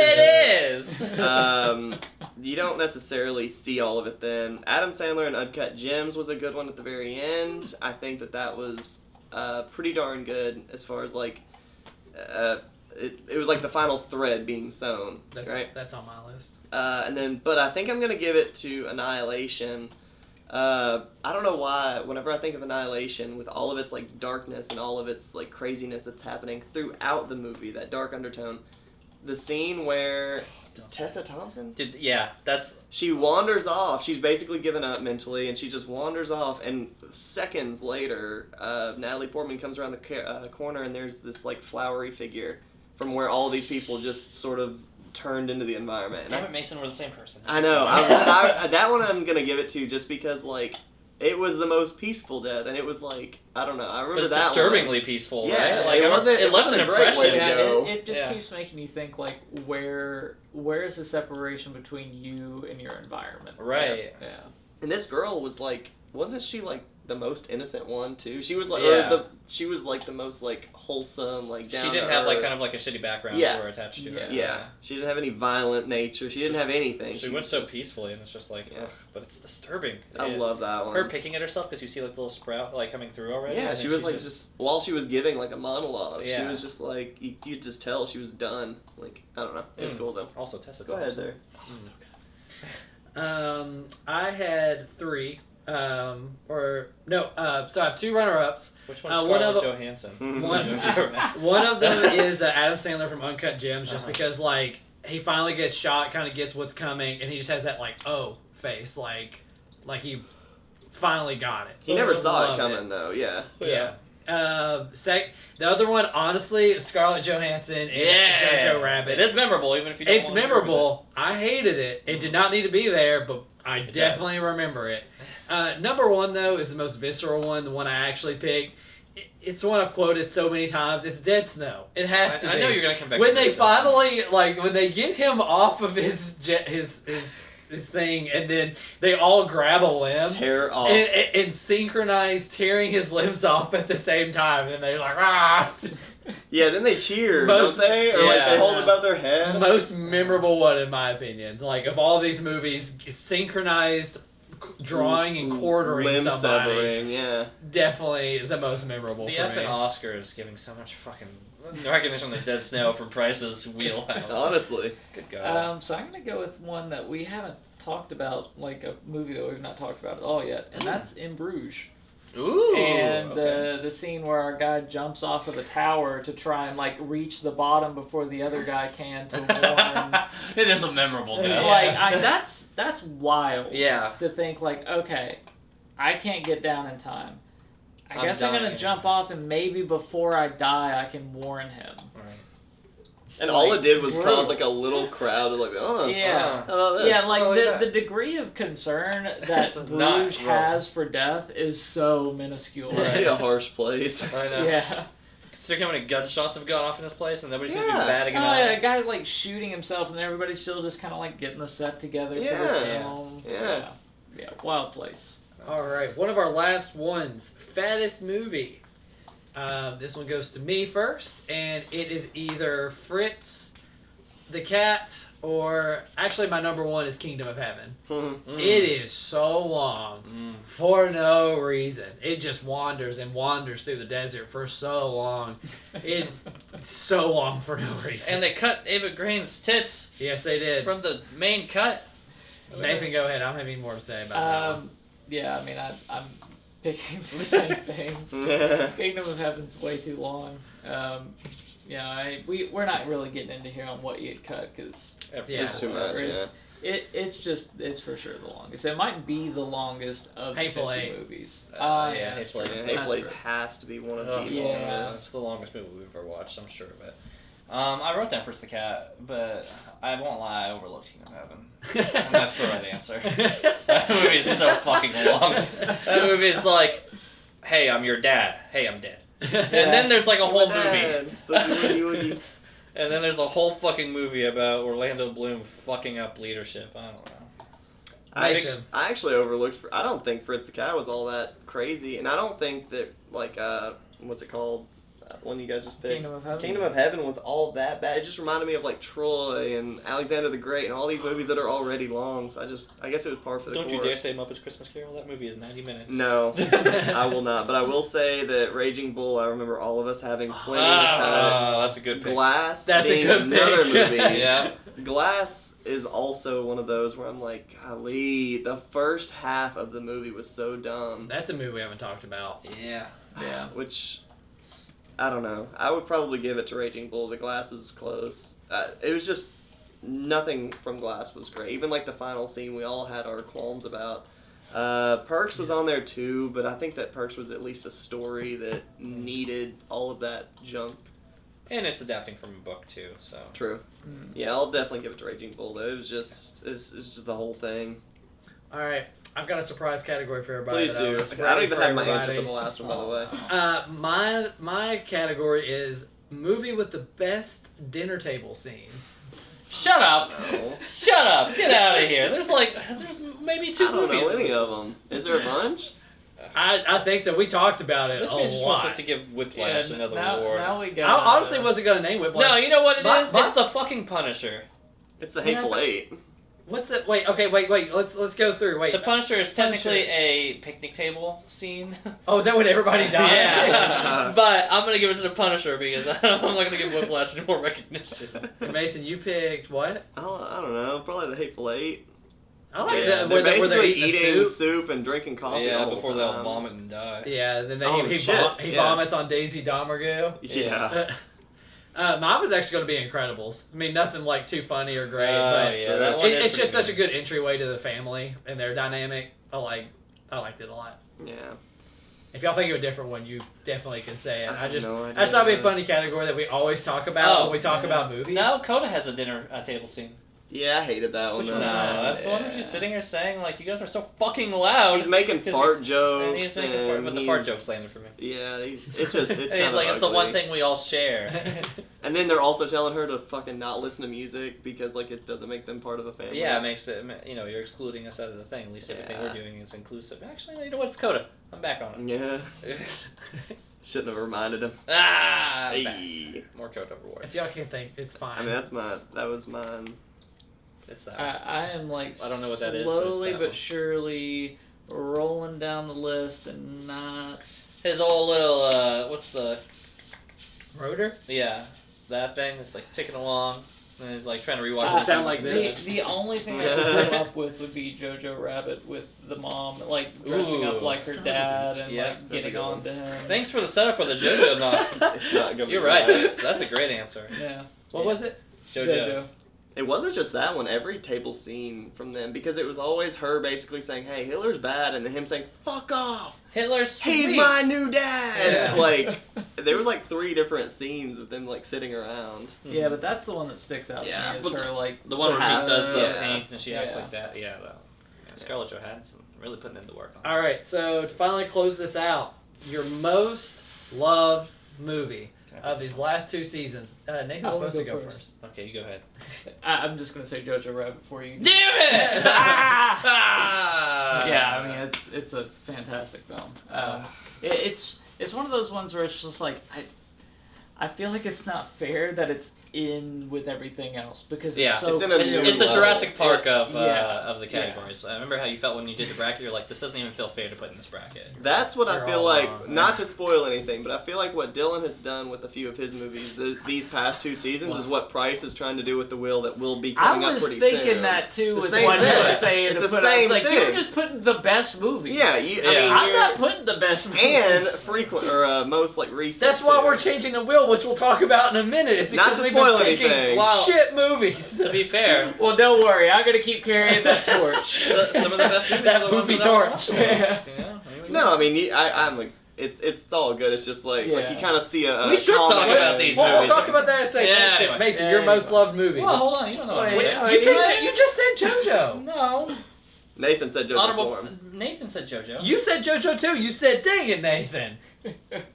It is. You don't necessarily see all of it then. Adam Sandler and Uncut Gems was a good one at the very end. I think that was pretty darn good as far as like it was like the final thread being sewn, right? That's on my list. But I think I'm gonna give it to Annihilation. I don't know why. Whenever I think of Annihilation, with all of its like darkness and all of its like craziness that's happening throughout the movie, that dark undertone, the scene where Tessa Thompson, That's she wanders off. She's basically given up mentally, and she just wanders off. And seconds later, Natalie Portman comes around the corner, and there's this like flowery figure from where all these people just sort of turned into the environment. And Damn it, Mason, we're the same person. I know. That one I'm gonna give it to just because like it was the most peaceful death, and it was like I don't know. I remember but it's that disturbingly peaceful, Yeah, right? Like it wasn't- it left wasn't an a great impression. way to Yeah, go. it just Yeah. keeps making you think like where is the separation between you and your environment? Right. Yeah. And this girl was like, wasn't she like the most innocent one too? She was like, Yeah. she was like the most like wholesome, like down. She didn't to have like earth. kind of like a shitty background Yeah. to her attached to her. Yeah, she didn't have any violent nature. She didn't have anything. She went so peacefully, and it's just like, Yeah. ugh, but it's disturbing. I Yeah. love that one. her picking at herself because you see like the little sprout like coming through already. Yeah, and she then was she's like just while she was giving like a monologue, she Yeah. was just like you could just tell she was done. Like I don't know, it was cool though. also Tessa Go ahead Thompson. there. I had three. So I have two runner-ups. Which one's One Scarlett of- Johansson? Mhm. One of them is Adam Sandler from Uncut Gems, just Uh-huh. because like he finally gets shot, kind of gets what's coming, and he just has that like face, like he finally got it. He never saw it Love coming though. Yeah. Yeah. The other one, honestly, Scarlett Johansson and Yeah. Jojo Rabbit. It is memorable, even if you don't. It's wanna remember memorable. I hated it. It did not need to be there, but I definitely remember it. Number one, though, is the most visceral one, the one I actually picked. It's the one I've quoted so many times. It's Dead Snow. It has it. to be. I know you're gonna come back. When to they this stuff. finally, when they get him off of his thing, and then they all grab a limb. Tear off. And synchronize tearing his limbs off at the same time, and they're like, ah! Yeah, then they cheer, Most- don't they? Or like yeah. they hold it above their head. Most memorable one, in my opinion. Like, of all these movies, synchronized drawing and quartering Limb somebody severing, yeah. definitely is the most memorable The for effing me. Oscars giving so much fucking recognition to Dead Snow from Price's Wheelhouse. Honestly. Good God. So I'm gonna go with one that we haven't talked about, like a movie that we've not talked about at all yet, and that's In Bruges. Ooh. And okay. the scene where our guy jumps off of the tower to try and like reach the bottom before the other guy can to warn. It is a memorable death. Like that's wild. Yeah. To think like, okay, I can't get down in time. I guess I'm gonna dying. jump off and maybe before I die I can warn him. Right. And all it did was brutal. cause like a little crowd of like, oh, Yeah. how about this? Yeah, like Oh, yeah. the degree of concern that It's not Bruges real. has for death is so minuscule. Must be a harsh place. I know. Yeah. Considering how many gunshots have gone off in this place and nobody's gonna Yeah. be batting Oh an eye. yeah, a guy like shooting himself and everybody's still just kind of like getting the set together for this Yeah. film. Yeah. Yeah, wild place. All right, one of our last ones, fattest movie. This one goes to me first, and it is either Fritz the Cat or actually my number one is Kingdom of Heaven. It is so long for no reason. It just wanders and wanders through the desert for so long. It's so long for no reason. And they cut Ava Green's tits Yes, they did. from the main cut. Nathan, go ahead. I don't have any more to say about that one. Yeah, I mean I'm picking the same thing. Yeah. Kingdom of Heaven's way too long. We're not really getting into here on what you'd cut because Yeah. It's too much, yeah. it's for sure the longest. It might be the longest of Hateful the 50 Eight. movies. Yeah, that's Hateful true. Eight. Yeah, That's Hateful Eight true. has to be one of Oh, the yeah. longest. It's the longest movie we've ever watched, I'm sure of it. I wrote down Fritz the Cat, but I won't lie, I overlooked Kingdom of Heaven. And that's the right answer. That movie is so fucking long. That movie is like, hey, I'm your dad. Hey, I'm dead. And then there's like a whole movie. Dad, boogie, woogie, woogie. And then there's a whole fucking movie about Orlando Bloom fucking up leadership. I don't know. Mason. I actually overlooked. I don't think Fritz the Cat was all that crazy, and I don't think that like what's it called? One you guys just picked. Kingdom of Heaven. Kingdom of Heaven was all that bad. It just reminded me of like Troy and Alexander the Great and all these movies that are already long. So I guess it was par for the Don't course. you dare say Muppets Christmas Carol. That movie is 90 minutes. No, I will not. But I will say that Raging Bull. I remember all of us having plenty to cut. That's a good pick. Glass. That's a being good another pick. movie. Yeah. Glass is also one of those where I'm like, golly, the first half of the movie was so dumb. That's a movie we haven't talked about. Yeah. Yeah. Which, I don't know. I would probably give it to Raging Bull. The Glass was close. It was just, nothing from Glass was great. Even like the final scene we all had our qualms about. Perks was on there too, but I think that Perks was at least a story that needed all of that junk. And it's adapting from a book too, so. True. Mm. Yeah, I'll definitely give it to Raging Bull though. It was just, it's just the whole thing. All right, I've got a surprise category for everybody. Please that I do. was I don't ready even for have my answer everybody. for the last one, by the way. My category is movie with the best dinner table scene. Shut up! No. Shut up! Get out of here! There's maybe I two don't movies. know in any this. of them. Is there a bunch? I think so. We talked about it This a man just wants lot. us to give Whiplash another award. now we I got. honestly wasn't gonna name Whiplash. No, you know what it My- is? my- It's the fucking Punisher. It's the Hateful Eight. What's that? Wait. Okay. Wait. Let's go through. Wait. The Punisher is technically Punisher. a picnic table scene. Oh, is that when everybody died? Yeah. But I'm gonna give it to the Punisher because I'm not gonna give Whiplash any more recognition. Mason, you picked what? I don't know. Probably the Hateful Eight. I like Yeah, that where they're basically eating the soup. and drinking coffee. Yeah, the whole before they all time. vomit and die. Yeah. Then Oh, he shit, he yeah. vomits on Daisy Domergue. Yeah. Mine was actually going to be Incredibles. I mean, nothing like too funny or great, Oh, but yeah, that one is it's just pretty such a good entryway to the family and their dynamic. I liked it a lot. Yeah. If y'all think of a different one, you definitely can say it. I have no idea. I just thought it'd be a funny category that we always talk about when we talk about movies. Now Coda has a dinner table scene. Yeah, I hated that one. Which though. one's No, that? that's the one where she's sitting here saying like, "You guys are so fucking loud." He's making Because fart jokes. and he's making fart, but the fart jokes landed for me. Yeah, it's And kind he's of like, "It's the one ugly. thing we all share." And then they're also telling her to fucking not listen to music because like it doesn't make them part of the family. Yeah, it makes it. You're excluding us out of the thing. At least everything Yeah. we're doing is inclusive. Actually, you know what? It's Coda. I'm back on it. Yeah. Shouldn't have reminded him. I'm back. Hey. More Coda awards. If y'all can't think, it's fine. I mean, that was mine. It's that. I am like I don't know what that is, but it's slowly that but one. surely rolling down the list and not. His old little what's the Rotor? that thing? It's like ticking along. And he's like trying to rewatch. Does it it. sound like this? The only thing I could come up with would be Jojo Rabbit with the mom, like dressing up Ooh. like her Son of a dad bitch. and Yeah, like that's a getting good on one. to him. Thanks for the setup for the JoJo knock. It's not gonna be You're right. right. That's a great answer. Yeah. What was it? JoJo. It wasn't just that one. Every table scene from them, because it was always her basically saying, "Hey, Hitler's bad," and then him saying, "Fuck off! Hitler's sweet. He's my new dad." Yeah. Like there was like 3 different scenes with them like sitting around. Yeah, but that's the one that sticks out Yeah, to me. Is but her like The one where she does the Yeah. paint and she acts Yeah. like that. Yeah, Scarlett Johansson really putting in the work on. All right, so to finally close this out, your most loved movie of these last 2 seasons. Nathan's I wanna supposed to go go first. first. Okay, you go ahead. I'm just gonna say Jojo Rabbit for you. Damn it! Ah! Yeah, I mean it's a fantastic film. It's one of those ones where it's just like I feel like it's not fair that it's in with everything else because Yeah, it's so it's in a It's, new clear. it's a level. Jurassic Park of Yeah. of the categories. I remember how you felt when you did the bracket. You're like, this doesn't even feel fair to put in this bracket. That's what I You're feel all like. wrong. Not to spoil anything, but I feel like what Dylan has done with a few of his movies these past 2 seasons is what Price is trying to do with The Will that will be I coming up was pretty thinking soon. that too It's the with same what he thing. was saying. It's to the put out. same Like thing. you're just putting the best movies. Yeah, I Yeah. mean, I'm you're- not putting the best movies. and frequent or most like recent. That's why too. we're changing the wheel, which we'll talk about in a minute. It's Not because to we've spoil been picking anything. Wow. shit movies. To be fair, Well, don't worry. I'm gonna keep carrying that torch. some of the best movies That are the ones poopy that I torch. watched. Yeah. You know? I mean, No, I mean, I'm like, it's all good. It's just like Yeah. you kind of see a. We should talk common- about these Well, we'll movies. talk about that in a second. Yeah, Mason, anyway. Mason, Yeah, your anyway. most loved movie. Well, hold on. You don't know. Wait, what yeah, I'm you, doing. picked, you just said JoJo. No. Nathan said Jojo Honorable. Form. Nathan said JoJo. You said JoJo too. You said, dang it, Nathan.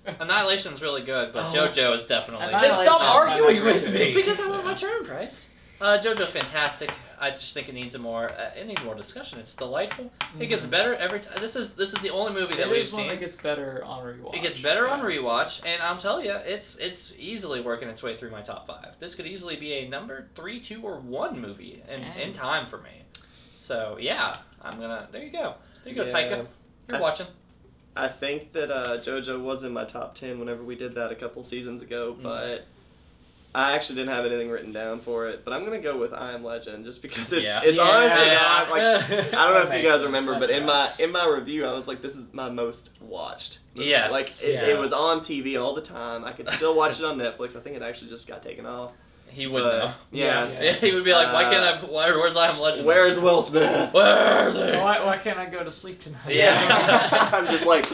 Annihilation's really good, but Oh. JoJo is definitely. Then stop Oh, arguing my with me. Because I want my turn, Price. JoJo's fantastic. I just think it needs it needs more discussion. It's delightful. It gets better every time. This is the only movie that It we've is one seen. that gets better on rewatch. It gets better on Yeah. rewatch, and I'll tell you, it's easily working its way through my top 5. This could easily be a number 3, 2, or 1 movie in time for me. So yeah, there you go. There you go, Yeah. Taika. You're watching. I think that JoJo was in my top 10 whenever we did that a couple seasons ago, but I actually didn't have anything written down for it. But I'm gonna go with I Am Legend just because it's Yeah. it's honestly Yeah. not like I don't know if you Makes guys sense. remember, That but in tracks. my review I was like, this is my most watched movie. Yes. Like Yeah. it was on TV all the time. I could still watch it on Netflix. I think it actually just got taken off. He would But, know. Yeah. Yeah. He would be like, why can't where's I Am Legend? Where's Will Smith? Where are they? Why can't I go to sleep tonight? Yeah. I'm just like,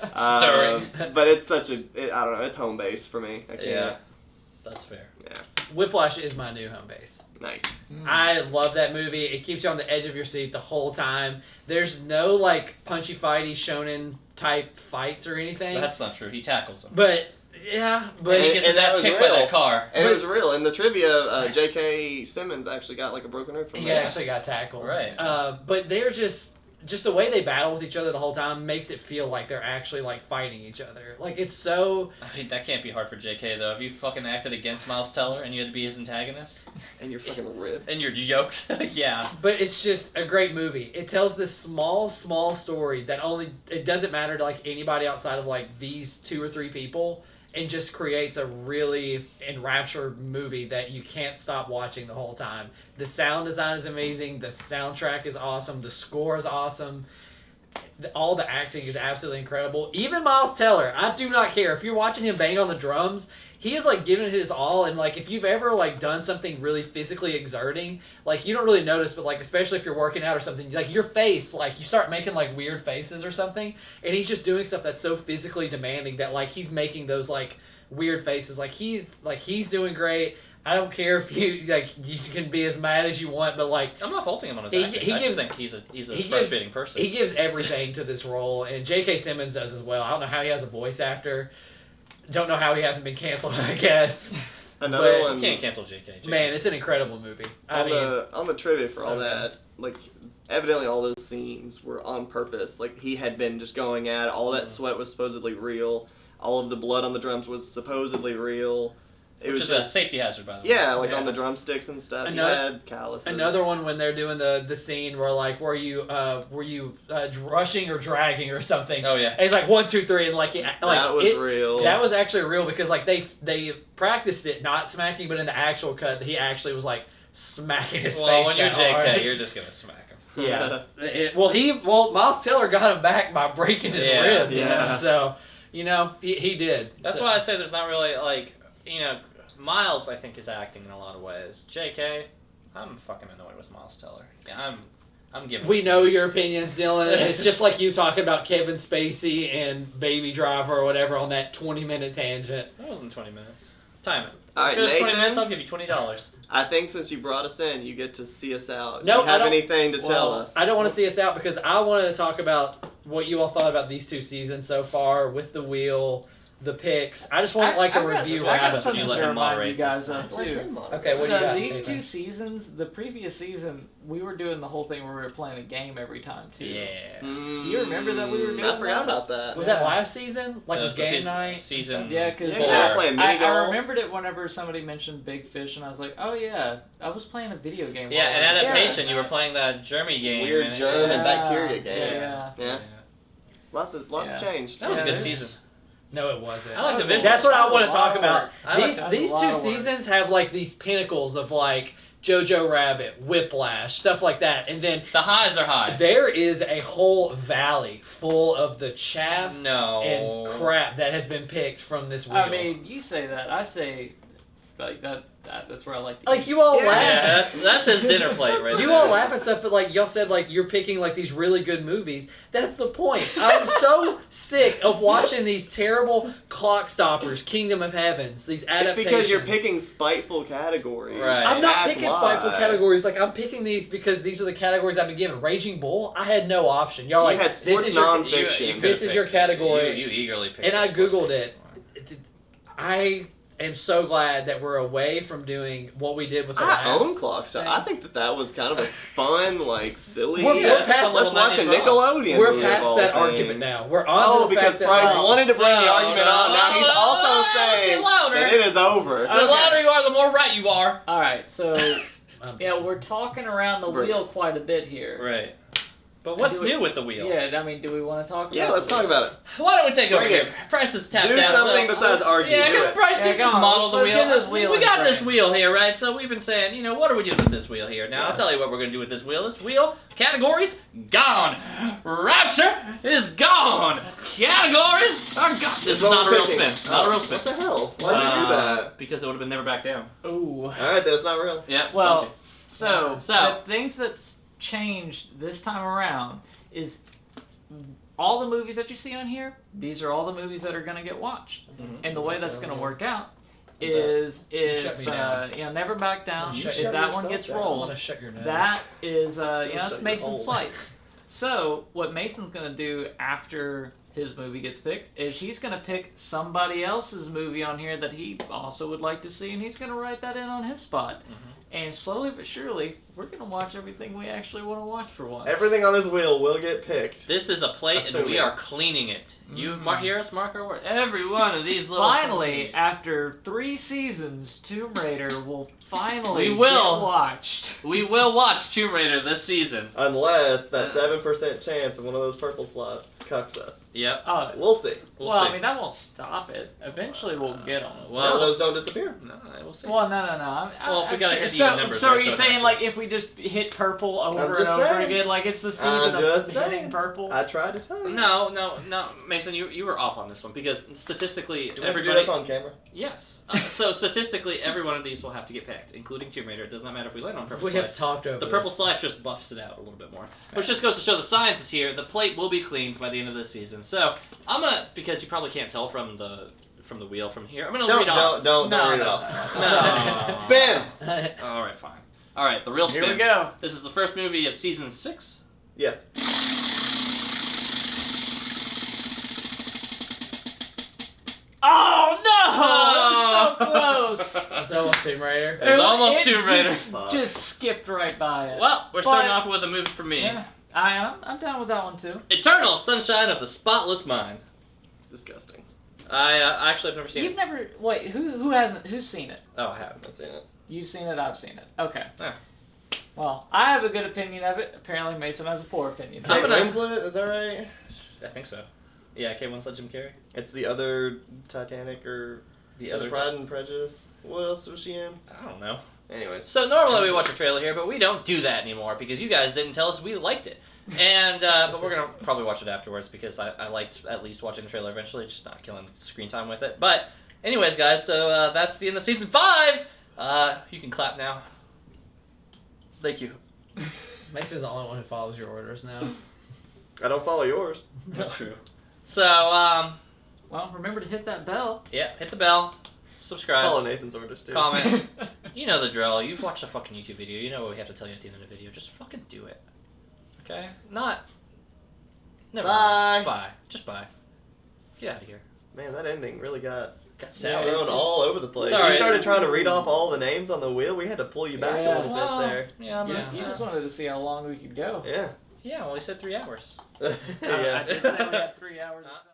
Stirring. but it's such I don't know. It's home base for me. I can't. Yeah. That's fair. Whiplash is my new home base. Nice. I love that movie. It keeps you on the edge of your seat the whole time. There's no like punchy fighty shonen type fights or anything. That's not true. He tackles him. But yeah, But but he And- gets his and that ass was kicked by real. that car. And But- it was real. In the trivia, J.K. Simmons actually got like a broken rib from he that. actually got tackled. Right. But they're just the way they battle with each other the whole time makes it feel like they're actually like fighting each other. Like it's so. I mean, that can't be hard for JK though. If you fucking acted against Miles Teller and you had to be his antagonist And you're fucking ripped. and you're yoked, yeah. But it's just a great movie. It tells this small story that it doesn't matter to like anybody outside of like these 2 or 3 people, and just creates a really enraptured movie that you can't stop watching the whole time. The sound design is amazing. The soundtrack is awesome. The score is awesome. All the acting is absolutely incredible. Even Miles Teller, I do not care. If you're watching him bang on the drums, he is like giving it his all. And like if you've ever like done something really physically exerting, like you don't really notice, but like especially if you're working out or something, like your face, like you start making like weird faces or something. And he's just doing stuff that's so physically demanding that like he's making those like weird faces. Like he's doing great. I don't care if you can be as mad as you want, but like I'm not faulting him on his He- acting. he I gives- just think he's a he gives- frustrating person. he gives everything to this role, and J.K. Simmons does as well. I don't know how he has a voice actor. Don't know how he hasn't been canceled, I guess. Another But- one. You can't cancel JK. Man, it's an incredible movie. I on mean, the trivia for so all good. that, like evidently all those scenes were on purpose. Like he had been just going at it. All that sweat was supposedly real. All of the blood on the drums was supposedly real. It Which was is a just safety hazard, by the way. yeah, like Yeah. on the drumsticks and stuff. Another- you had calluses. Another one when they're doing the scene where like were you rushing or dragging or something? Oh, yeah. And it's like 1, 2, 3, and like That was real. That was actually real because like they practiced it not smacking, but in the actual cut he actually was like smacking his Well, face. when you're that JK, hard. you're just gonna smack him. Yeah. Well, Miles Teller got him back by breaking his Yeah. ribs. Yeah. So, he did. That's So- why I say there's not really like Miles. I think is acting in a lot of ways. JK, I'm fucking annoyed with Miles Teller. Yeah, I'm giving. We know your opinions, Dylan. It's just like you talking about Kevin Spacey and Baby Driver or whatever on that 20-minute tangent. That wasn't 20 minutes. Time it. All right, If it was 20 Nathan? minutes, I'll give you $20. I think since you brought us in, you get to see us out. No, Do you have I don't- anything to tell us? I don't want to see us out because I wanted to talk about what you all thought about these 2 seasons so far with the wheel, the picks. I just want like a review I got wrap. something You to let him remind you moderate guys this. of too. Okay, what do you So got? these Nathan? 2 seasons, the previous season, we were doing the whole thing where we were playing a game every time too. Yeah. Do you remember that we were doing I forgot that? about that. Was that last season? Like That a was the game season- night? season- Yeah, because Yeah, Four. we were playing mini I golf. remembered it whenever somebody mentioned Big Fish, and I was like, oh yeah, I was playing a video game. Yeah, while an we were- adaptation. You were playing that Jeremy game. Weird and it- germ and Yeah. bacteria game. Yeah. Yeah. Lots Yeah. changed. That was a good Yeah. season. No, it wasn't. I like the That was visuals. That's what I want to That was a lot talk of about. work. I like These that. these That was a 2 lot of work. seasons have like these pinnacles of like Jojo Rabbit, Whiplash, stuff like that, and then The highs are high. there is a whole valley full of the chaff No. and crap that has been picked from this wheel. I mean, you say that. I say, like that's where I like to like eat. you all Yeah. laugh. Yeah, that's his dinner plate right You there. all laugh at stuff, but like y'all said, like you're picking like these really good movies. That's the point. I'm so sick of watching these terrible Clock Stoppers, Kingdom of Heavens, these It's adaptations. because you're picking spiteful categories. Right. I'm not That's picking why. spiteful categories. Like I'm picking these because these are the categories I've been given. Raging Bull, I had no option. Y'all You like had this sports is your nonfiction. could've This is your picked- category. You eagerly picked And the I sports Googled section. it. I am so glad that we're away from doing what we did with the I last. own Clock Shop. I think that was kind of a fun, like, silly. We're Yeah, it's a past- fun Let's little watch a 90s romp. Nickelodeon. We're movie of past all that things. argument now. We're on Oh, to the because fact that Price well, wanted to bring the No, argument no, on. Now he's no, also no, let's saying get louder. that it is over. The Okay. louder you are, the more right you are. All right, so I'm- yeah, we're talking around the Right. wheel quite a bit here. Right. But what's do we- new with the wheel? Yeah, I mean, do we want to talk about? Yeah, let's the talk wheel? about it. Why don't we take over Bring here? it. Price is tapped Do out. something so besides argue. Yeah, Do come it. on, Price, Yeah, can you go just on, model the let's wheel? get this wheel We in got frame. this wheel here, right? So we've been saying, what are we doing with this wheel here? Now, I'll Yes. tell you what we're going to do with this wheel. This wheel, categories, gone. Rapture is gone. Categories are gone. This is what not a we're real picking. spin. Not a real spin. What the hell? Why'd you do that? Because it would have been never back down. Ooh. Alright, then it's not real. Yeah, Well, don't you? so So- the things that's changed this time around is all the movies that you see on here. These are all the movies that are going to get watched, and the way that's going to work out is Shut me if down. Never Back Down. You If shut that one yourself gets down. I rolled, want to shut your nose. that is Shut it's your Mason's hole. slice. So what Mason's gonna do after his movie gets picked is he's gonna pick somebody else's movie on here that he also would like to see, and he's gonna write that in on his spot. And slowly but surely, we're gonna watch everything we actually want to watch for once. Everything on this wheel will get picked. This is a plate, and Assuming. we are cleaning it. You Mhm. hear us mark our words. Every one of these little. Finally, after 3 seasons, Tomb Raider will finally We will. get watched. we will watch Tomb Raider this season. Unless that 7% chance of one of those purple slots cucks us. Yep. Oh, We'll see. We'll well, see. I mean that won't stop it. Eventually, we'll get them. Well, no, we'll those see. don't disappear. No, we'll see. Well, no. Well, if we gotta hit so, even numbers, so are right, you so it saying has to. like if we just hit purple over and just over saying. again, like it's the season I'm of just hitting saying. purple? I tried to tell you. No, Mason, you were off on this one because statistically, Do we have to do everybody. this on camera? Yes. So statistically, every one of these will have to get picked, including Tomb Raider. It does not matter if we land on purple we have slice. talked over The this. purple slice just buffs it out a little bit more, which just goes to show the science is here. The plate will be cleaned by the end of this season. So I'm gonna, because you probably can't tell from the wheel from here. I'm gonna read off. Don't No, read it no, off. No. Spin. All right, fine. All right, the real spin. Here we go. This is the first movie of season 6. Yes. Oh no! It was so close. So on Tomb Raider. It was almost Tomb Raider. Just skipped right by it. Well, we're starting But- off with a movie for me. Yeah, I'm down with that one too. Eternal Sunshine of the Spotless Mind. Disgusting. I actually have never seen You've it. never wait. Who hasn't? Who's seen it? Oh, I haven't. I've seen it. You've seen it. I've seen it. Okay. Yeah. Well, I have a good opinion of it. Apparently, Mason has a poor opinion. I'm Kate gonna- Winslet, is that right? I think so. Yeah, Kate Winslet, Jim Carrey. It's the other Titanic or The was other it Pride and Prejudice. What else was she in? I don't know. Anyways. So normally we watch a trailer here, but we don't do that anymore because you guys didn't tell us we liked it. And but we're gonna probably watch it afterwards because I liked at least watching the trailer eventually, just not killing screen time with it. But anyways, guys, so that's the end of season 5. You can clap now. Thank you. Mason's the only one who follows your orders now. I don't follow yours. That's true. So Well, remember to hit that bell. yeah, hit the bell, subscribe, Follow Nathan's orders too. comment. You know the drill. You've watched a fucking YouTube video. You know what we have to tell you at the end of the video. Just fucking do it. Okay? Not. Never mind. Bye. Bye. Just bye. Get out of here. Man, that ending really got Got Yeah, sour. thrown all over the place. Sorry. You started trying to read off all the names on the wheel. We had to pull you back Yeah. a little Well, bit there. Yeah, Yeah. You just wanted to see how long we could go. Yeah. Yeah, well, he said 3 hours. Yeah. I did say we had 3 hours. of time.